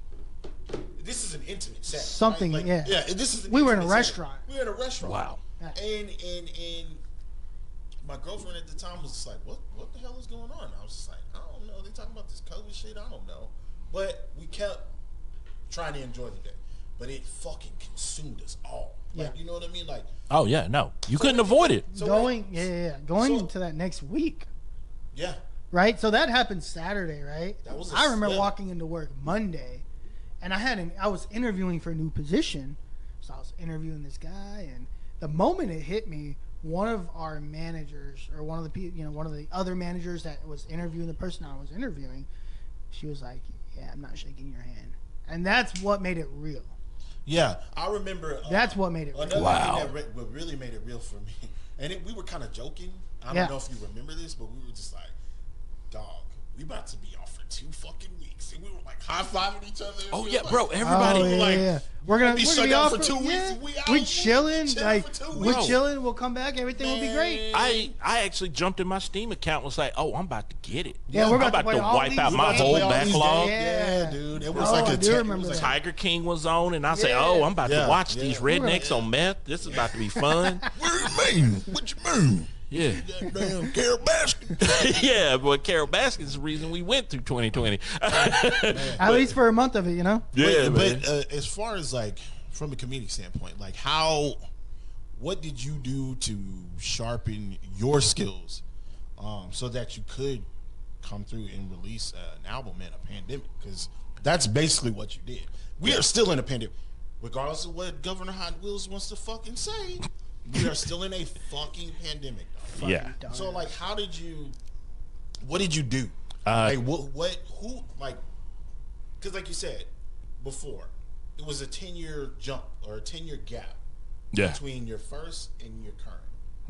"This is an intimate setting." Something, right? Like, yeah. Yeah. This is. An We were in a intimate setting. restaurant. We were in a restaurant. Wow. Yeah. And my girlfriend at the time was just like, "What the hell is going on?" I was just like, "I don't know. They talking about this COVID shit. I don't know." But we kept trying to enjoy the day, but it fucking consumed us all. Like, Yeah. you know what I mean? Like, Oh yeah, no, you couldn't avoid it. so Going So- into that next week. yeah. Right? So that happened Saturday, right? That was I remember yeah. walking into work Monday, and I was interviewing for a new position. So I was interviewing this guy, and the moment it hit me, one of our managers, or one of the other managers that was interviewing the person I was interviewing, she was like, "Yeah, I'm not shaking your hand," and that's what made it real. Yeah, I remember. That's what made it real. Another Wow. thing that what really made it real for me, and we were kind of joking. I don't Yeah. know if you remember this, but we were just like, "Dog, we about to be off for 2 fucking weeks," and we were like high fiving each other. Oh We yeah, were bro. like, Everybody. Oh, yeah, like, yeah. We're gonna be we're shut gonna be down off for 2 weeks. Yeah. We out. We chilling, Chilling like for 2 we weeks. chilling. We'll come back. Everything will be great. I actually jumped in my Steam account and was like, oh, I'm about to get it. Yeah, we're I'm about to about play to all wipe these out We my about to whole play all these backlog. games. Yeah, dude. It was Oh, like I a do tech- remember it was that. like, Tiger King was on, and I say, Yeah. oh, I'm about Yeah, to watch yeah. these We're gonna- rednecks on meth. This is about to be fun. what do you mean? What you mean? Yeah. Damn, Carol Baskin. Yeah, but Carol Baskin is the reason we went through 2020. At least for a month of it, you know. Yeah, but as far as like from a comedic standpoint, like what did you do to sharpen your skills, so that you could come through and release an album in a pandemic? Because that's basically what you did. We are still in a pandemic, regardless of what Governor Hot Wheels wants to fucking say. We are still in a fucking pandemic, dog. Yeah. So like, what did you do? Uh, Like, who, like, because like you said before, it was a 10-year jump or a 10-year gap between your first and your current.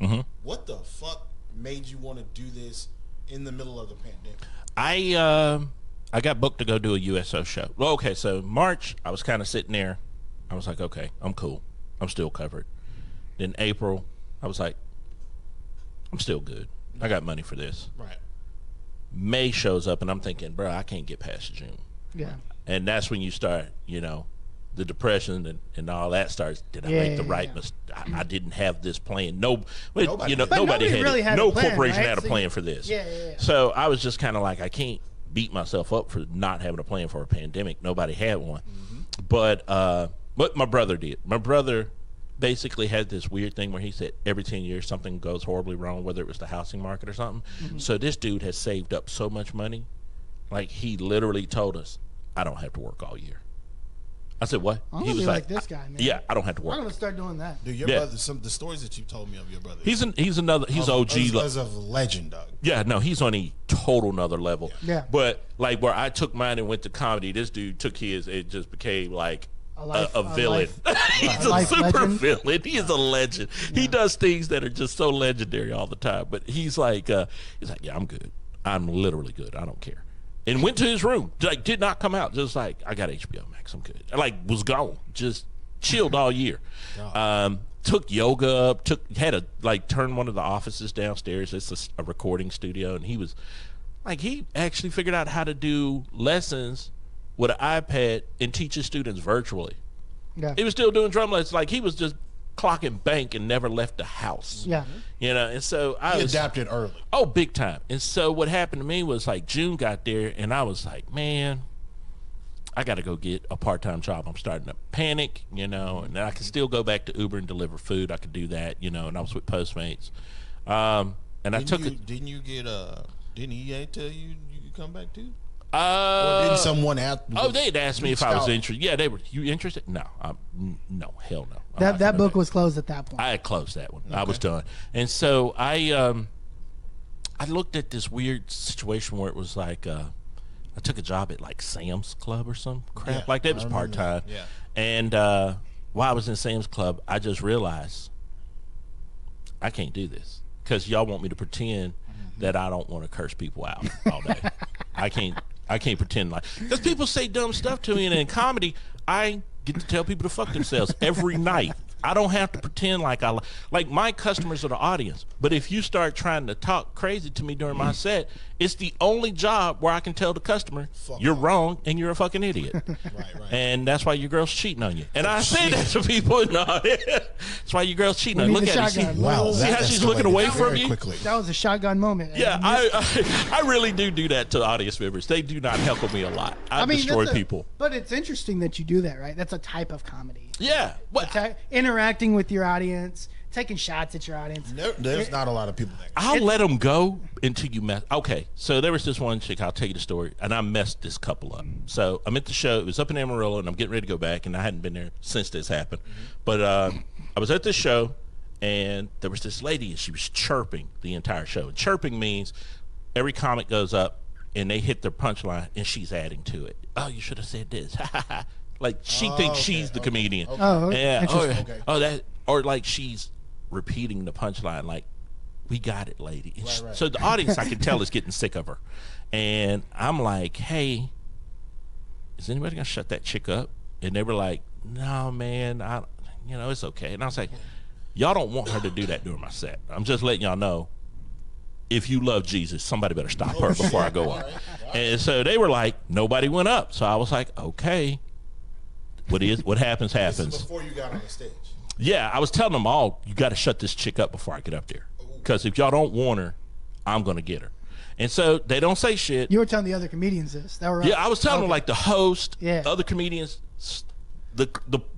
Mm-hmm. What the fuck made you want to do this in the middle of the pandemic? I got booked to go do a USO show. Well, okay, so March, I was kind of sitting there. I was like, okay, I'm cool. I'm still covered. Then April, I was like, I'm still good. I got money for this. Right. May shows up, and I'm thinking, bro, I can't get past June. Yeah. And that's when you start, the depression and all that starts. Did I make the right mistake? I didn't have this plan. Nobody really had no a plan, corporation right? had a plan for this. Yeah. So I was just kind of like, I can't beat myself up for not having a plan for a pandemic. Nobody had one. Mm-hmm. But my brother did. My brother basically had this weird thing where he said every 10 years something goes horribly wrong, whether it was the housing market or something. Mm-hmm. So this dude has saved up so much money. Like, he literally told us, I don't have to work all year. I said, what? I'm gonna be like this guy, man. Yeah, I don't have to work. I'm gonna start doing that. Dude, your brother, the stories that you told me of your brother. He's OG. As a legend, dog. Yeah, no, he's on a total nother level. Yeah. But like where I took mine and went to comedy, this dude took his, it just became like a villain. He's a super legend. Villain. He is a legend. Yeah. He does things that are just so legendary all the time. But he's like, yeah, I'm good. I'm literally good. I don't care. And went to his room, like, did not come out, just like, I got HBO Max, I'm good. Like, was gone, just chilled all year. Took yoga up, had to turn one of the offices downstairs. It's a recording studio, and he was like, he actually figured out how to do lessons with an iPad and teach his students virtually. Yeah. He was still doing drum lessons, like he was just clocking bank and never left the house. Yeah. And so I adapted early. Oh, big time. And so what happened to me was, like, June got there and I was like, man, I got to go get a part-time job. I'm starting to panic, and I can still go back to Uber and deliver food. I could do that, and I was with Postmates. And didn't EA tell you could come back too? Or didn't someone ask? Oh, they'd asked me if I was interested. Yeah, they were. You interested? No, no, hell no. That book was closed at that point. I had closed that one. Okay. I was done. And so I looked at this weird situation where it was like I took a job at like Sam's Club or some crap. Yeah, like that was part time. Yeah. And while I was in Sam's Club, I just realized I can't do this because y'all want me to pretend that I don't want to curse people out all day. I can't pretend like, because people say dumb stuff to me, and in comedy, I get to tell people to fuck themselves every night. I don't have to pretend like my customers are the audience. But if you start trying to talk crazy to me during my set, it's the only job where I can tell the customer, you're wrong and you're a fucking idiot. Right. And that's why your girl's cheating on you. And I say that to people in the audience. That's why your girl's cheating on you. Look at her. See how she's looking away from you? Quickly. That was a shotgun moment. Yeah, I really do that to audience members. They do not heckle me a lot. I destroy people. But it's interesting that you do that, right? That's a type of comedy. Yeah. Interacting with your audience, taking shots at your audience. There's not a lot of people that I'll let them go until you mess. Okay, so there was this one chick, I'll tell you the story, and I messed this couple up. So I'm at the show, it was up in Amarillo, and I'm getting ready to go back, and I hadn't been there since this happened. But I was at this show, and there was this lady, and she was chirping the entire show. And chirping means every comic goes up, and they hit their punchline, and she's adding to it. Oh, you should have said this. Like, she thinks she's the comedian. Okay. Oh, yeah. Or like she's repeating the punchline, like, we got it, lady. Right. So the audience, I can tell, is getting sick of her. And I'm like, hey, is anybody going to shut that chick up? And they were like, no, man, it's okay. And I was like, y'all don't want her to do that during my set. I'm just letting y'all know, if you love Jesus, somebody better stop her before I go up. Right. And so they were like, nobody went up. So I was like, okay. What happens. This is before you got on the stage. Yeah, I was telling them all, you got to shut this chick up before I get up there. Because if y'all don't want her, I'm going to get her. And so they don't say shit. You were telling the other comedians this. That were right. Yeah, I was telling them, like, the host, other comedians, the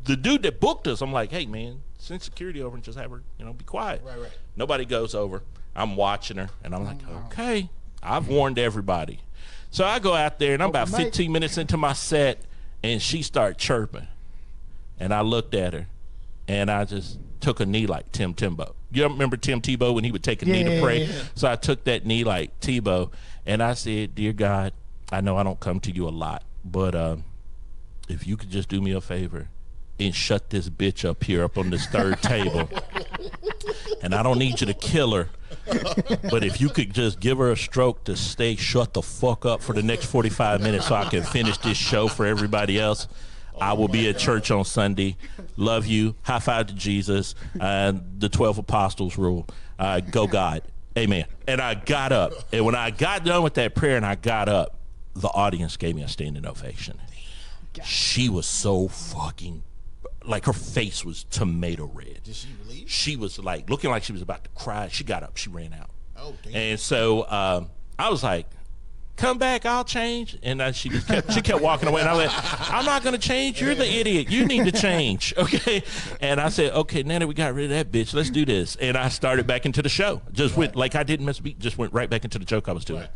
dude that booked us. I'm like, hey, man, send security over and just have her, be quiet. Right. Nobody goes over. I'm watching her, and I'm like, okay, I've warned everybody. So I go out there, and I'm about 15 minutes into my set, and she started chirping. And I looked at her, and I just took a knee like Tim Tebow. You remember Tim Tebow when he would take a knee to pray? Yeah. So I took that knee like Tebow, and I said, dear God, I know I don't come to you a lot, but if you could just do me a favor and shut this bitch up here up on this third table. And I don't need you to kill her, but if you could just give her a stroke to stay shut the fuck up for the next 45 minutes so I can finish this show for everybody else, I will be at church on Sunday. Love you. High five to Jesus. The 12 apostles rule. Go God. Amen. And I got up. And when I got done with that prayer and I got up, the audience gave me a standing ovation. She was so fucking, like her face was tomato red. Did she leave? She was like looking like she was about to cry. She got up. She ran out. Oh, damn. And so I was like, come back, I'll change. And she kept walking away. And I was like, I'm not going to change. You're the idiot. You need to change. Okay. And I said, okay, now that we got rid of that bitch, let's do this. And I started back into the show. Just went, like I didn't miss a beat, just went right back into the joke I was doing.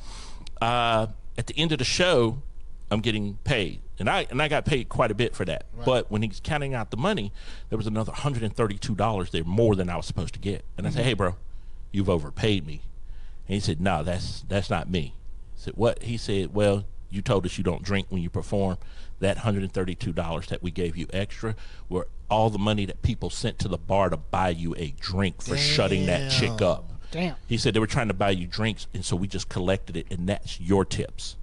At the end of the show, I'm getting paid. And I got paid quite a bit for that. Right. But when he's counting out the money, there was another $132 there, more than I was supposed to get. And I said, hey, bro, you've overpaid me. And he said, no, that's not me. I said, what? He said, well, you told us you don't drink when you perform. That $132 that we gave you extra were all the money that people sent to the bar to buy you a drink for shutting that chick up. Damn. He said they were trying to buy you drinks, and so we just collected it, and that's your tips.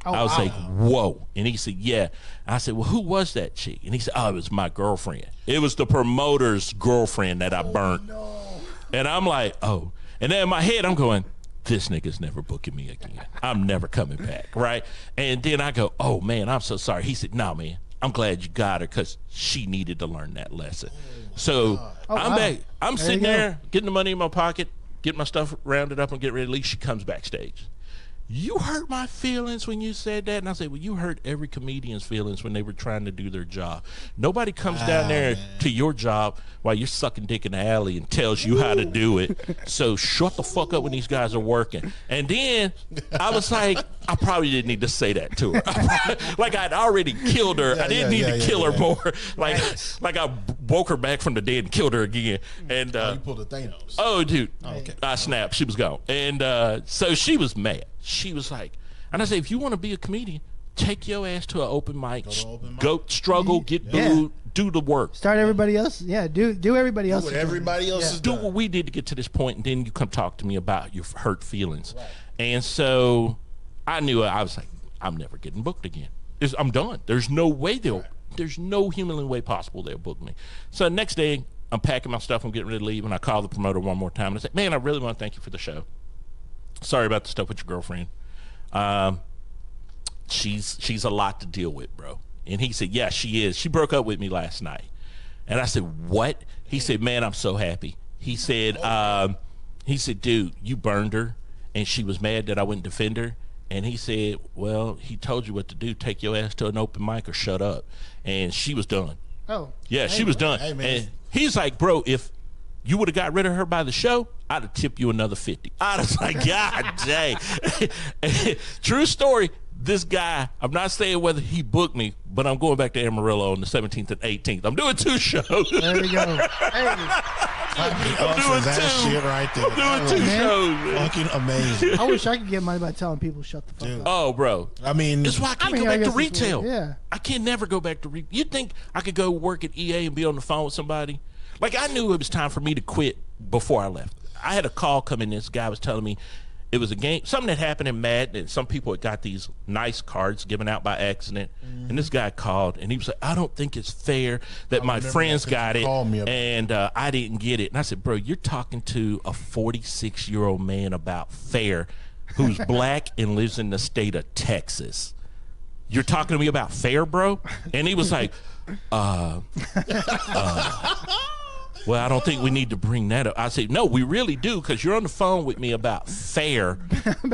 Oh, I was wow. like, whoa. And he said, yeah. I said, well, who was that chick? And he said, oh, it was my girlfriend. It was the promoter's girlfriend that I burnt. No. And I'm like, oh. And then in my head, I'm going, this nigga's never booking me again. I'm never coming back, right? And then I go, oh, man, I'm so sorry. He said, no, man, I'm glad you got her because she needed to learn that lesson. So I'm back. I'm sitting there getting the money in my pocket, getting my stuff rounded up and get ready to leave. She comes backstage. You hurt my feelings when you said that. And I said, well, you hurt every comedian's feelings when they were trying to do their job. Nobody comes down there to your job while you're sucking dick in the alley and tells you how to do it. So shut the fuck up when these guys are working. And then I was like, I probably didn't need to say that to her. Like I'd already killed her. I didn't need to kill her more. Like I woke her back from the dead and killed her again. And you pulled a Thanos. Oh, dude. Oh, okay. I snapped. She was gone. And so she was mad. She was like, and I said, if you want to be a comedian, take your ass to an open mic. Go struggle, get booed, do the work. Start everybody else. Yeah, do everybody else. What everybody else is Do doing. what we did to get to this point, and then you come talk to me about your hurt feelings. Right. And so I knew I was like, I'm never getting booked again. I'm done. There's no way there's no humanly way possible they'll book me. So next day, I'm packing my stuff. I'm getting ready to leave, and I call the promoter one more time. And I said, man, I really want to thank you for the show. Sorry about the stuff with your girlfriend. She's a lot to deal with, bro. And he said, yeah, she is. She broke up with me last night. And I said, what? He said, man, I'm so happy. He said, dude, you burned her, and she was mad that I wouldn't defend her. And he said, well, he told you what to do. Take your ass to an open mic or shut up. And she was done. Oh. Yeah, she was done. Hey, man. And he's like, bro, if you would have got rid of her by the show, I'd have tipped you another 50. I was like, God dang. True story. This guy, I'm not saying whether he booked me, but I'm going back to Amarillo on the 17th and 18th. I'm doing 2 shows. There we go. Hey. I'm doing that 2. shit right there. I'm doing 2 shows, man. Fucking amazing. I wish I could get money by telling people shut the fuck up. Oh, bro. I mean, That's why I can't go I back to guess it's retail. weird. Yeah. I can never go back to retail. You think I could go work at EA and be on the phone with somebody? Like, I knew it was time for me to quit before I left. I had a call come in. This guy was telling me it was a game, something that happened in Madden, and some people had got these nice cards given out by accident. And this guy called, and he was like, I don't think it's fair that my friends got it, and I didn't get it. And I said, bro, you're talking to a 46-year-old man about fair who's black and lives in the state of Texas. You're talking to me about fair, bro? And he was like, well, I don't think we need to bring that up. I said, no, we really do, because you're on the phone with me about fair,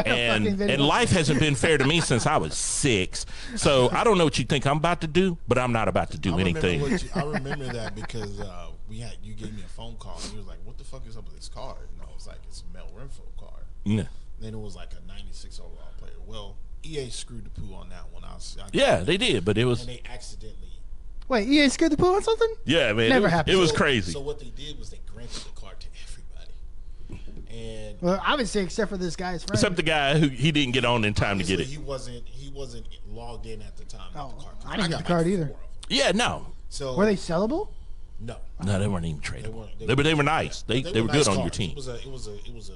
and life hasn't been fair to me since I was 6. So I don't know what you think I'm about to do, but I'm not about to do anything. I remember that because you gave me a phone call, and you was like, what the fuck is up with this card? And I was like, it's a Mel Renfro card. Yeah. Then it was like a 96 overall player. Well, EA screwed the poo on that one. Yeah, they did, but it was... And they accidentally... Wait, EA scared the poo on something? Yeah, man. Never happened. It was crazy. So what they did was they granted the card to everybody. And well, obviously, except for this guy's friend. Except the guy who he didn't get on in time to get it. He you wasn't logged in at the time. Oh, the card. I didn't get the got card like either. 4 of them. Yeah, no. So Were they sellable? No. No, they weren't even tradable. They were nice. They were nice good on your cards. team. It was a.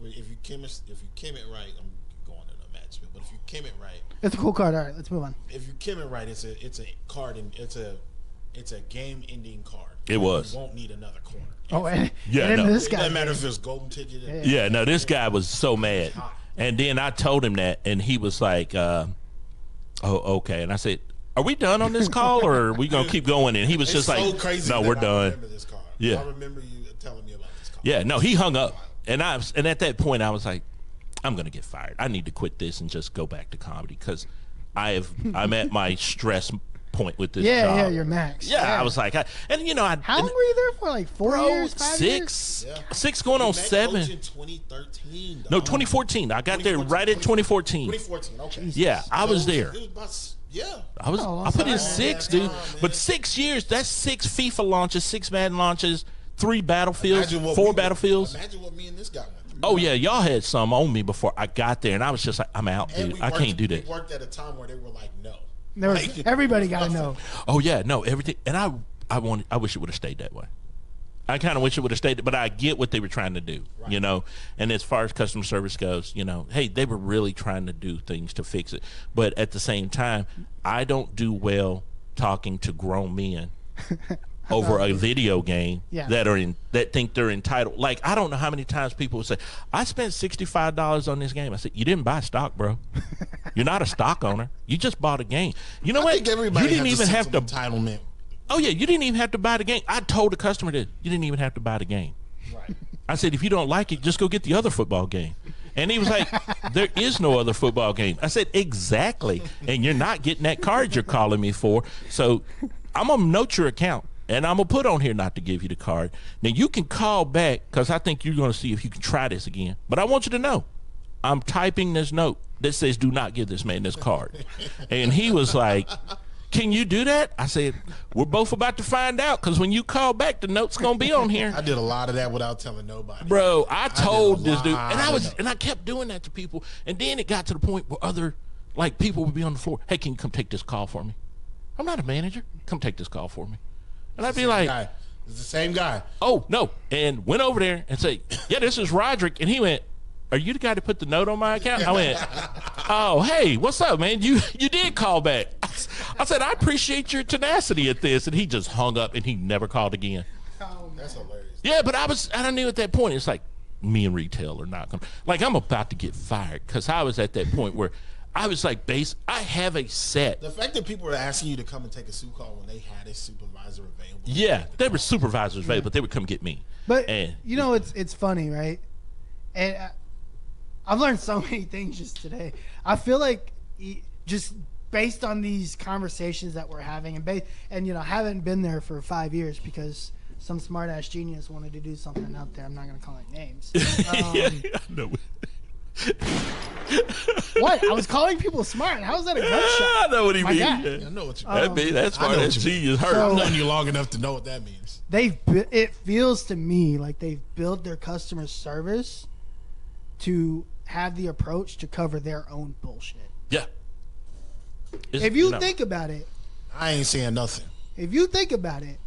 If you came it right, I'm going to the match. But if you came it right, It's a cool card. All right, let's move on. if you came it right, it's a card and it's a game-ending card. It was. You won't need another corner. Oh, and Yeah, and then no. this It guy. doesn't matter if it's golden ticket. Yeah, no, this guy was so mad. And then I told him that, and he was like, oh, okay. And I said, are we done on this call, or are we going to keep going? And he was It's just like, so crazy no, that we're I done. remember this card. Yeah. I remember you telling me about this card. Yeah, no, he hung up. And at that point, I was like, I'm going to get fired. I need to quit this and just go back to comedy because I'm at my stress point with this job. Yeah, you're max. Yeah, I was like, How long were you there for? Like 4 years, 5 years? Six going on 7. Coach in 2013. No, 2014. I got there right at 2014. 2014. Okay. Yeah, I was there. It was about, yeah. I put in long 6, time, dude. man. But 6 years, that's 6 FIFA launches, 6 Madden launches, 3 Battlefields, Imagine what 4 we- Battlefields. Imagine what me and this guy went through. Oh, yeah, y'all had some on me before I got there, and I was just like, I'm out, And dude. we I worked- can't do that. We worked at a time where they were like, no. Everybody got to know. Oh, yeah, no, everything. And I wish it would have stayed that way. I kind of wish it would have stayed, but I get what they were trying to do, you know. And as far as customer service goes, you know, hey, they were really trying to do things to fix it. But at the same time, I don't do well talking to grown men over a video game that think they're entitled. Like, I don't know how many times people would say, I spent $65 on this game. I said, you didn't buy stock, bro. You're not a stock owner. You just bought a game. You know I what? think everybody You didn't has a even sense have of to. entitlement. Oh, yeah, you didn't even have to buy the game. I told the customer that you didn't even have to buy the game. Right. I said, if you don't like it, just go get the other football game. And he was like, there is no other football game. I said, exactly. And you're not getting that card you're calling me for. So I'm going to note your account, and I'm going to put on here not to give you the card. Now, you can call back because I think you're going to see if you can try this again. But I want you to know, I'm typing this note that says do not give this man this card. And he was like, can you do that? I said, we're both about to find out because when you call back, the note's going to be on here. I did a lot of that without telling nobody. Bro, I told did a this dude, lot and I kept doing that to people, and then it got to the point where other, like, people would be on the floor. Hey, can you come take this call for me? I'm not a manager. Come take this call for me. And I'd be like, It's the same guy. oh, no. And went over there and say, yeah, this is Roderick. And he went, are you the guy that put the note on my account? I went, oh, hey, what's up, man? You did call back. I said, I appreciate your tenacity at this. And he just hung up and he never called again. That's hilarious. Yeah, but I knew at that point, it's like me and retail are not going to, like, I'm about to get fired because I was at that point where I was like, I have a set. The fact that people were asking you to come and take a suit call when they had a supervisor available. Yeah, there were supervisors available, but they would come get me. But, And you know, it's funny, right? And I've learned so many things just today. I feel like just based on these conversations that we're having and you know, haven't been there for 5 years because some smart ass genius wanted to do something out there. I'm not going to call it names. yeah, I know. What? I was calling people smart. How is that a gunshot? I know what he My means. God. Yeah. I know what you mean. That's I know smart. what That you genius hurt. So- I've known you long enough to know what that means. It feels to me like they've built their customer service to have the approach to cover their own bullshit. Yeah. If you think about it, I ain't saying nothing. if you think about it,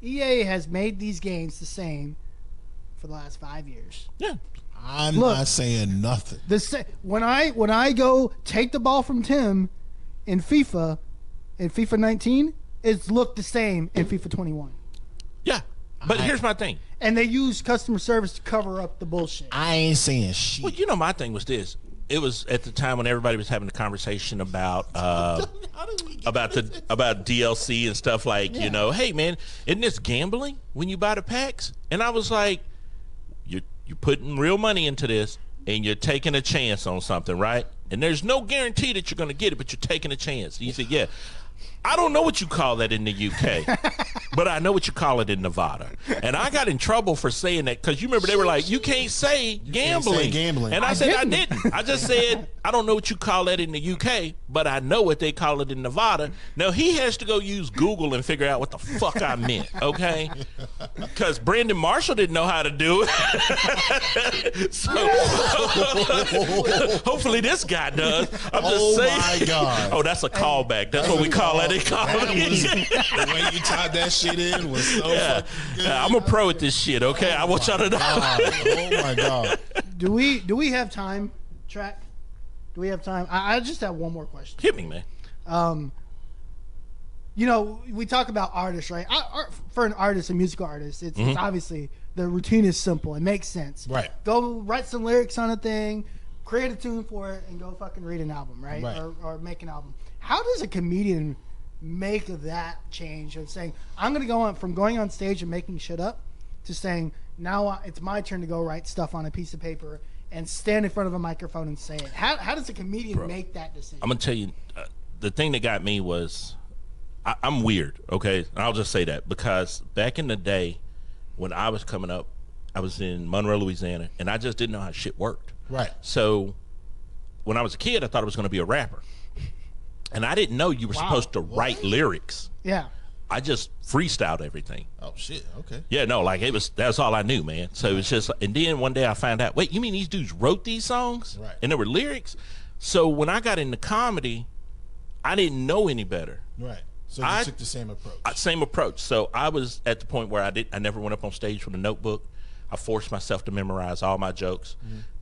EA has made these games the same for the last 5 years. yeah. I'm Look. not saying nothing. When I go take the ball from Tim in FIFA 19, it's looked the same in FIFA 21. Yeah. But here's my thing. And they use customer service to cover up the bullshit. I ain't saying shit. Well, you know, my thing was this. It was at the time when everybody was having a conversation about about DLC and stuff like, you know, hey man, isn't this gambling when you buy the packs? And I was like, you're putting real money into this and you're taking a chance on something, right? And there's no guarantee that you're going to get it, but you're taking a chance. And you said, yeah. I don't know what you call that in the UK, but I know what you call it in Nevada. And I got in trouble for saying that because you remember they were like, you can't say gambling. say gambling. And I said, I didn't. I just said, I don't know what you call that in the UK, but I know what they call it in Nevada. Now, he has to go use Google and figure out what the fuck I meant, okay? Because Brandon Marshall didn't know how to do it. So, hopefully this guy does. I'm just saying. Oh, my God. Oh, that's a callback. That's what we call it in comedy. The way you tied that shit in was so fucking good. Yeah, I'm a pro at this shit, okay? I want y'all to know. Oh, my God. Do we have time, Track? Do we have time? I just have one more question. Hit me, man. You know, we talk about artists, right? For an artist, a musical artist, it's obviously the routine is simple. It makes sense. Right. Go write some lyrics on a thing, create a tune for it, and go fucking read an album, right? Right. Or make an album. How does a comedian make that change of saying, I'm going to go on from going on stage and making shit up to saying, now it's my turn to go write stuff on a piece of paper and stand in front of a microphone and say it? How does a comedian make that decision? I'm going to tell you, the thing that got me was, I'm weird, okay? I'll just say that, because back in the day when I was coming up, I was in Monroe, Louisiana, and I just didn't know how shit worked. Right. So when I was a kid, I thought I was going to be a rapper. And I didn't know you were supposed to write lyrics. Yeah. I just freestyled everything. Oh, shit. Okay. Yeah, no, like that's all I knew, man. So it was just, and then one day I found out, wait, you mean these dudes wrote these songs? Right. And there were lyrics? So when I got into comedy, I didn't know any better. Right. So you took the same approach. Same approach. So I was at the point where I never went up on stage with a notebook. I forced myself to memorize all my jokes.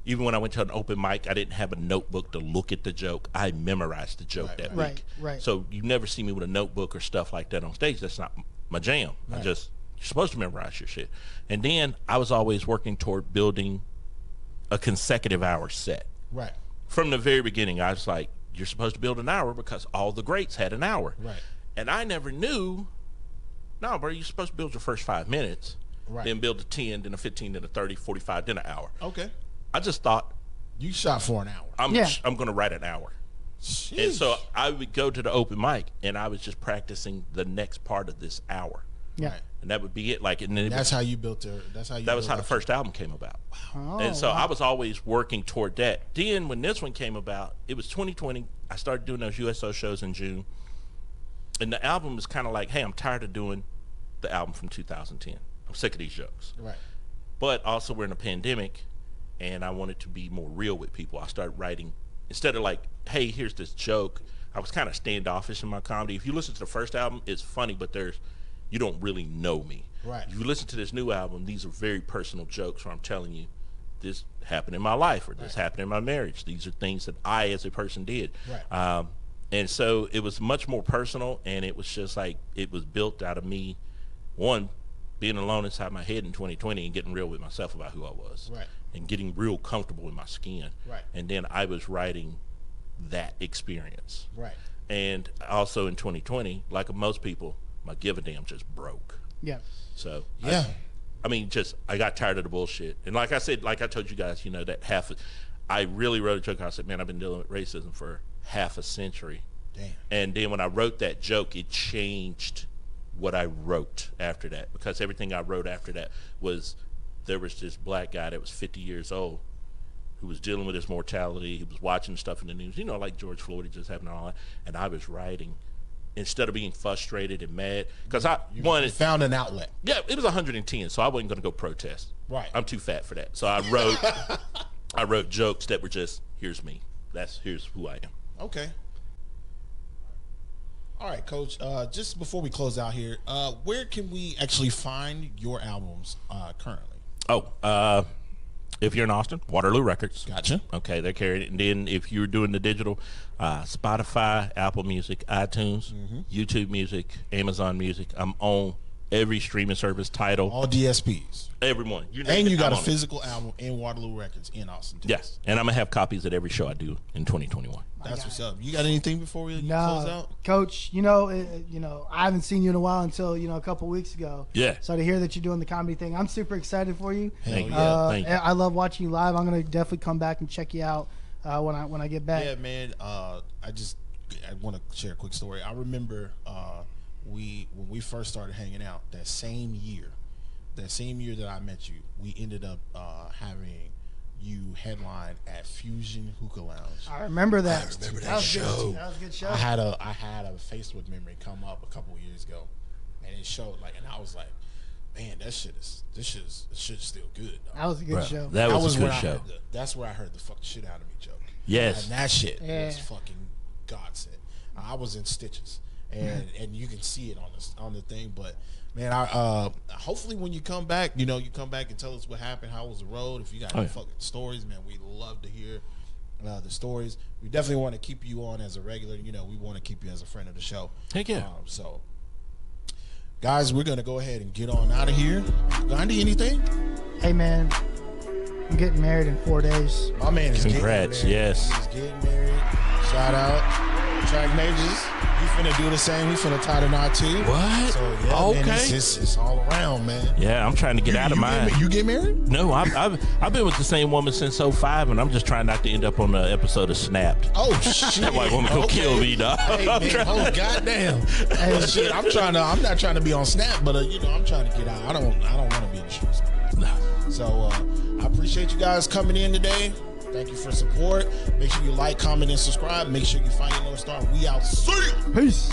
Even when I went to an open mic, I didn't have a notebook to look at the joke. I memorized the joke that week. Right. So you never see me with a notebook or stuff like that on stage. That's not my jam. Right. You're supposed to memorize your shit. And then I was always working toward building a consecutive hour set. Right. From the very beginning, I was like, you're supposed to build an hour because all the greats had an hour. Right. And I never knew, no, bro, you're supposed to build your first 5 minutes, Right. then build a 10, then a 15, then a 30, 45, then an hour. Okay. I just thought, You shot for an hour. I'm going to write an hour. Sheesh. And so I would go to the open mic, and I was just practicing the next part of this hour. Yeah. Right. And that would be it. Like, and then That's how you built it. that was how the first album came about. Oh, And so I was always working toward that. Then when this one came about, it was 2020. I started doing those USO shows in June. And the album was kind of like, hey, I'm tired of doing the album from 2010. I'm sick of these jokes. Right. But also we're in a pandemic, and I wanted to be more real with people. I started writing, instead of like, hey, here's this joke, I was kind of standoffish in my comedy. If you listen to the first album, it's funny, but you don't really know me. Right. If you listen to this new album, these are very personal jokes where I'm telling you, this happened in my life, or this happened in my marriage. These are things that I as a person did. Right. And so it was much more personal, and it was just like, it was built out of me, one, being alone inside my head in 2020 and getting real with myself about who I was. Right. And getting real comfortable in my skin. Right. And then I was writing that experience. Right. And also in 2020, like most people, my give a damn just broke. Yeah. So Yeah. I mean, I got tired of the bullshit. And like I said, like I told you guys, that I really wrote a joke. I said, man, I've been dealing with racism for half a century. Damn. And then when I wrote that joke, it changed what I wrote after that, because everything I wrote after that was, there was this black guy that was 50 years old who was dealing with his mortality. He was watching stuff in the news, like George Floyd just happened and all that. And I was writing, instead of being frustrated and mad, because You found an outlet. Yeah, it was 110, so I wasn't going to go protest. Right. I'm too fat for that. So I wrote jokes that were just, here's me. Here's who I am. Okay. All right, Coach. Just before we close out here, where can we actually find your albums currently? If you're in Austin, Waterloo Records. Gotcha. Okay, they're carrying it. And then if you're doing the digital, Spotify, Apple Music, iTunes, YouTube Music, Amazon Music. I'm on every streaming service, Tidal. All DSPs. Everyone. And you got a physical album in Waterloo Records in Austin, Texas. Yes. And I'm going to have copies at every show I do in 2021. That's what's up. You got anything before we close out? Coach, I haven't seen you in a while until, a couple weeks ago. Yeah. So to hear that you're doing the comedy thing, I'm super excited for you. Thank you. Thank you. I love watching you live. I'm going to definitely come back and check you out when I get back. Yeah, man. I want to share a quick story. I remember when we first started hanging out that same year that I met you, we ended up having you headlined at Fusion Hookah Lounge. I remember that. I remember that was show. Good. That was a good show. I had a Facebook memory come up a couple years ago, and it showed and I was like, man, this shit is still good. Though. That was a good show. That was a good show. That's where I heard the fuck the shit out of me joke. Yes. And that shit was fucking godsend. I was in stitches, and you can see it on the thing. But man, hopefully when you come back, you come back and tell us what happened, how was the road. If you got any fucking stories, man, we love to hear the stories. We definitely want to keep you on as a regular. We want to keep you as a friend of the show. Heck yeah. So, guys, we're gonna go ahead and get on out of here. Gandhi, anything? Hey man, I'm getting married in 4 days. My man is Congrats, getting married. yes. He's getting married. Shout out. Track Majors. We finna do the same. We finna tie the knot too. What? So, yeah, Okay. man, it's all around, man. Yeah, I'm trying to get out of mine. You get married? No, I've been with the same woman since 05, and I'm just trying not to end up on the episode of Snapped. Oh shit! That white woman gonna kill me, dog. Hey, man, goddamn! Hey, shit, I'm not trying to be on Snap, but I'm trying to get out. I don't want to be in the streets. No. So I appreciate you guys coming in today. Thank you for support. Make sure you like, comment, and subscribe. Make sure you find your North Star. We out. See you. Peace.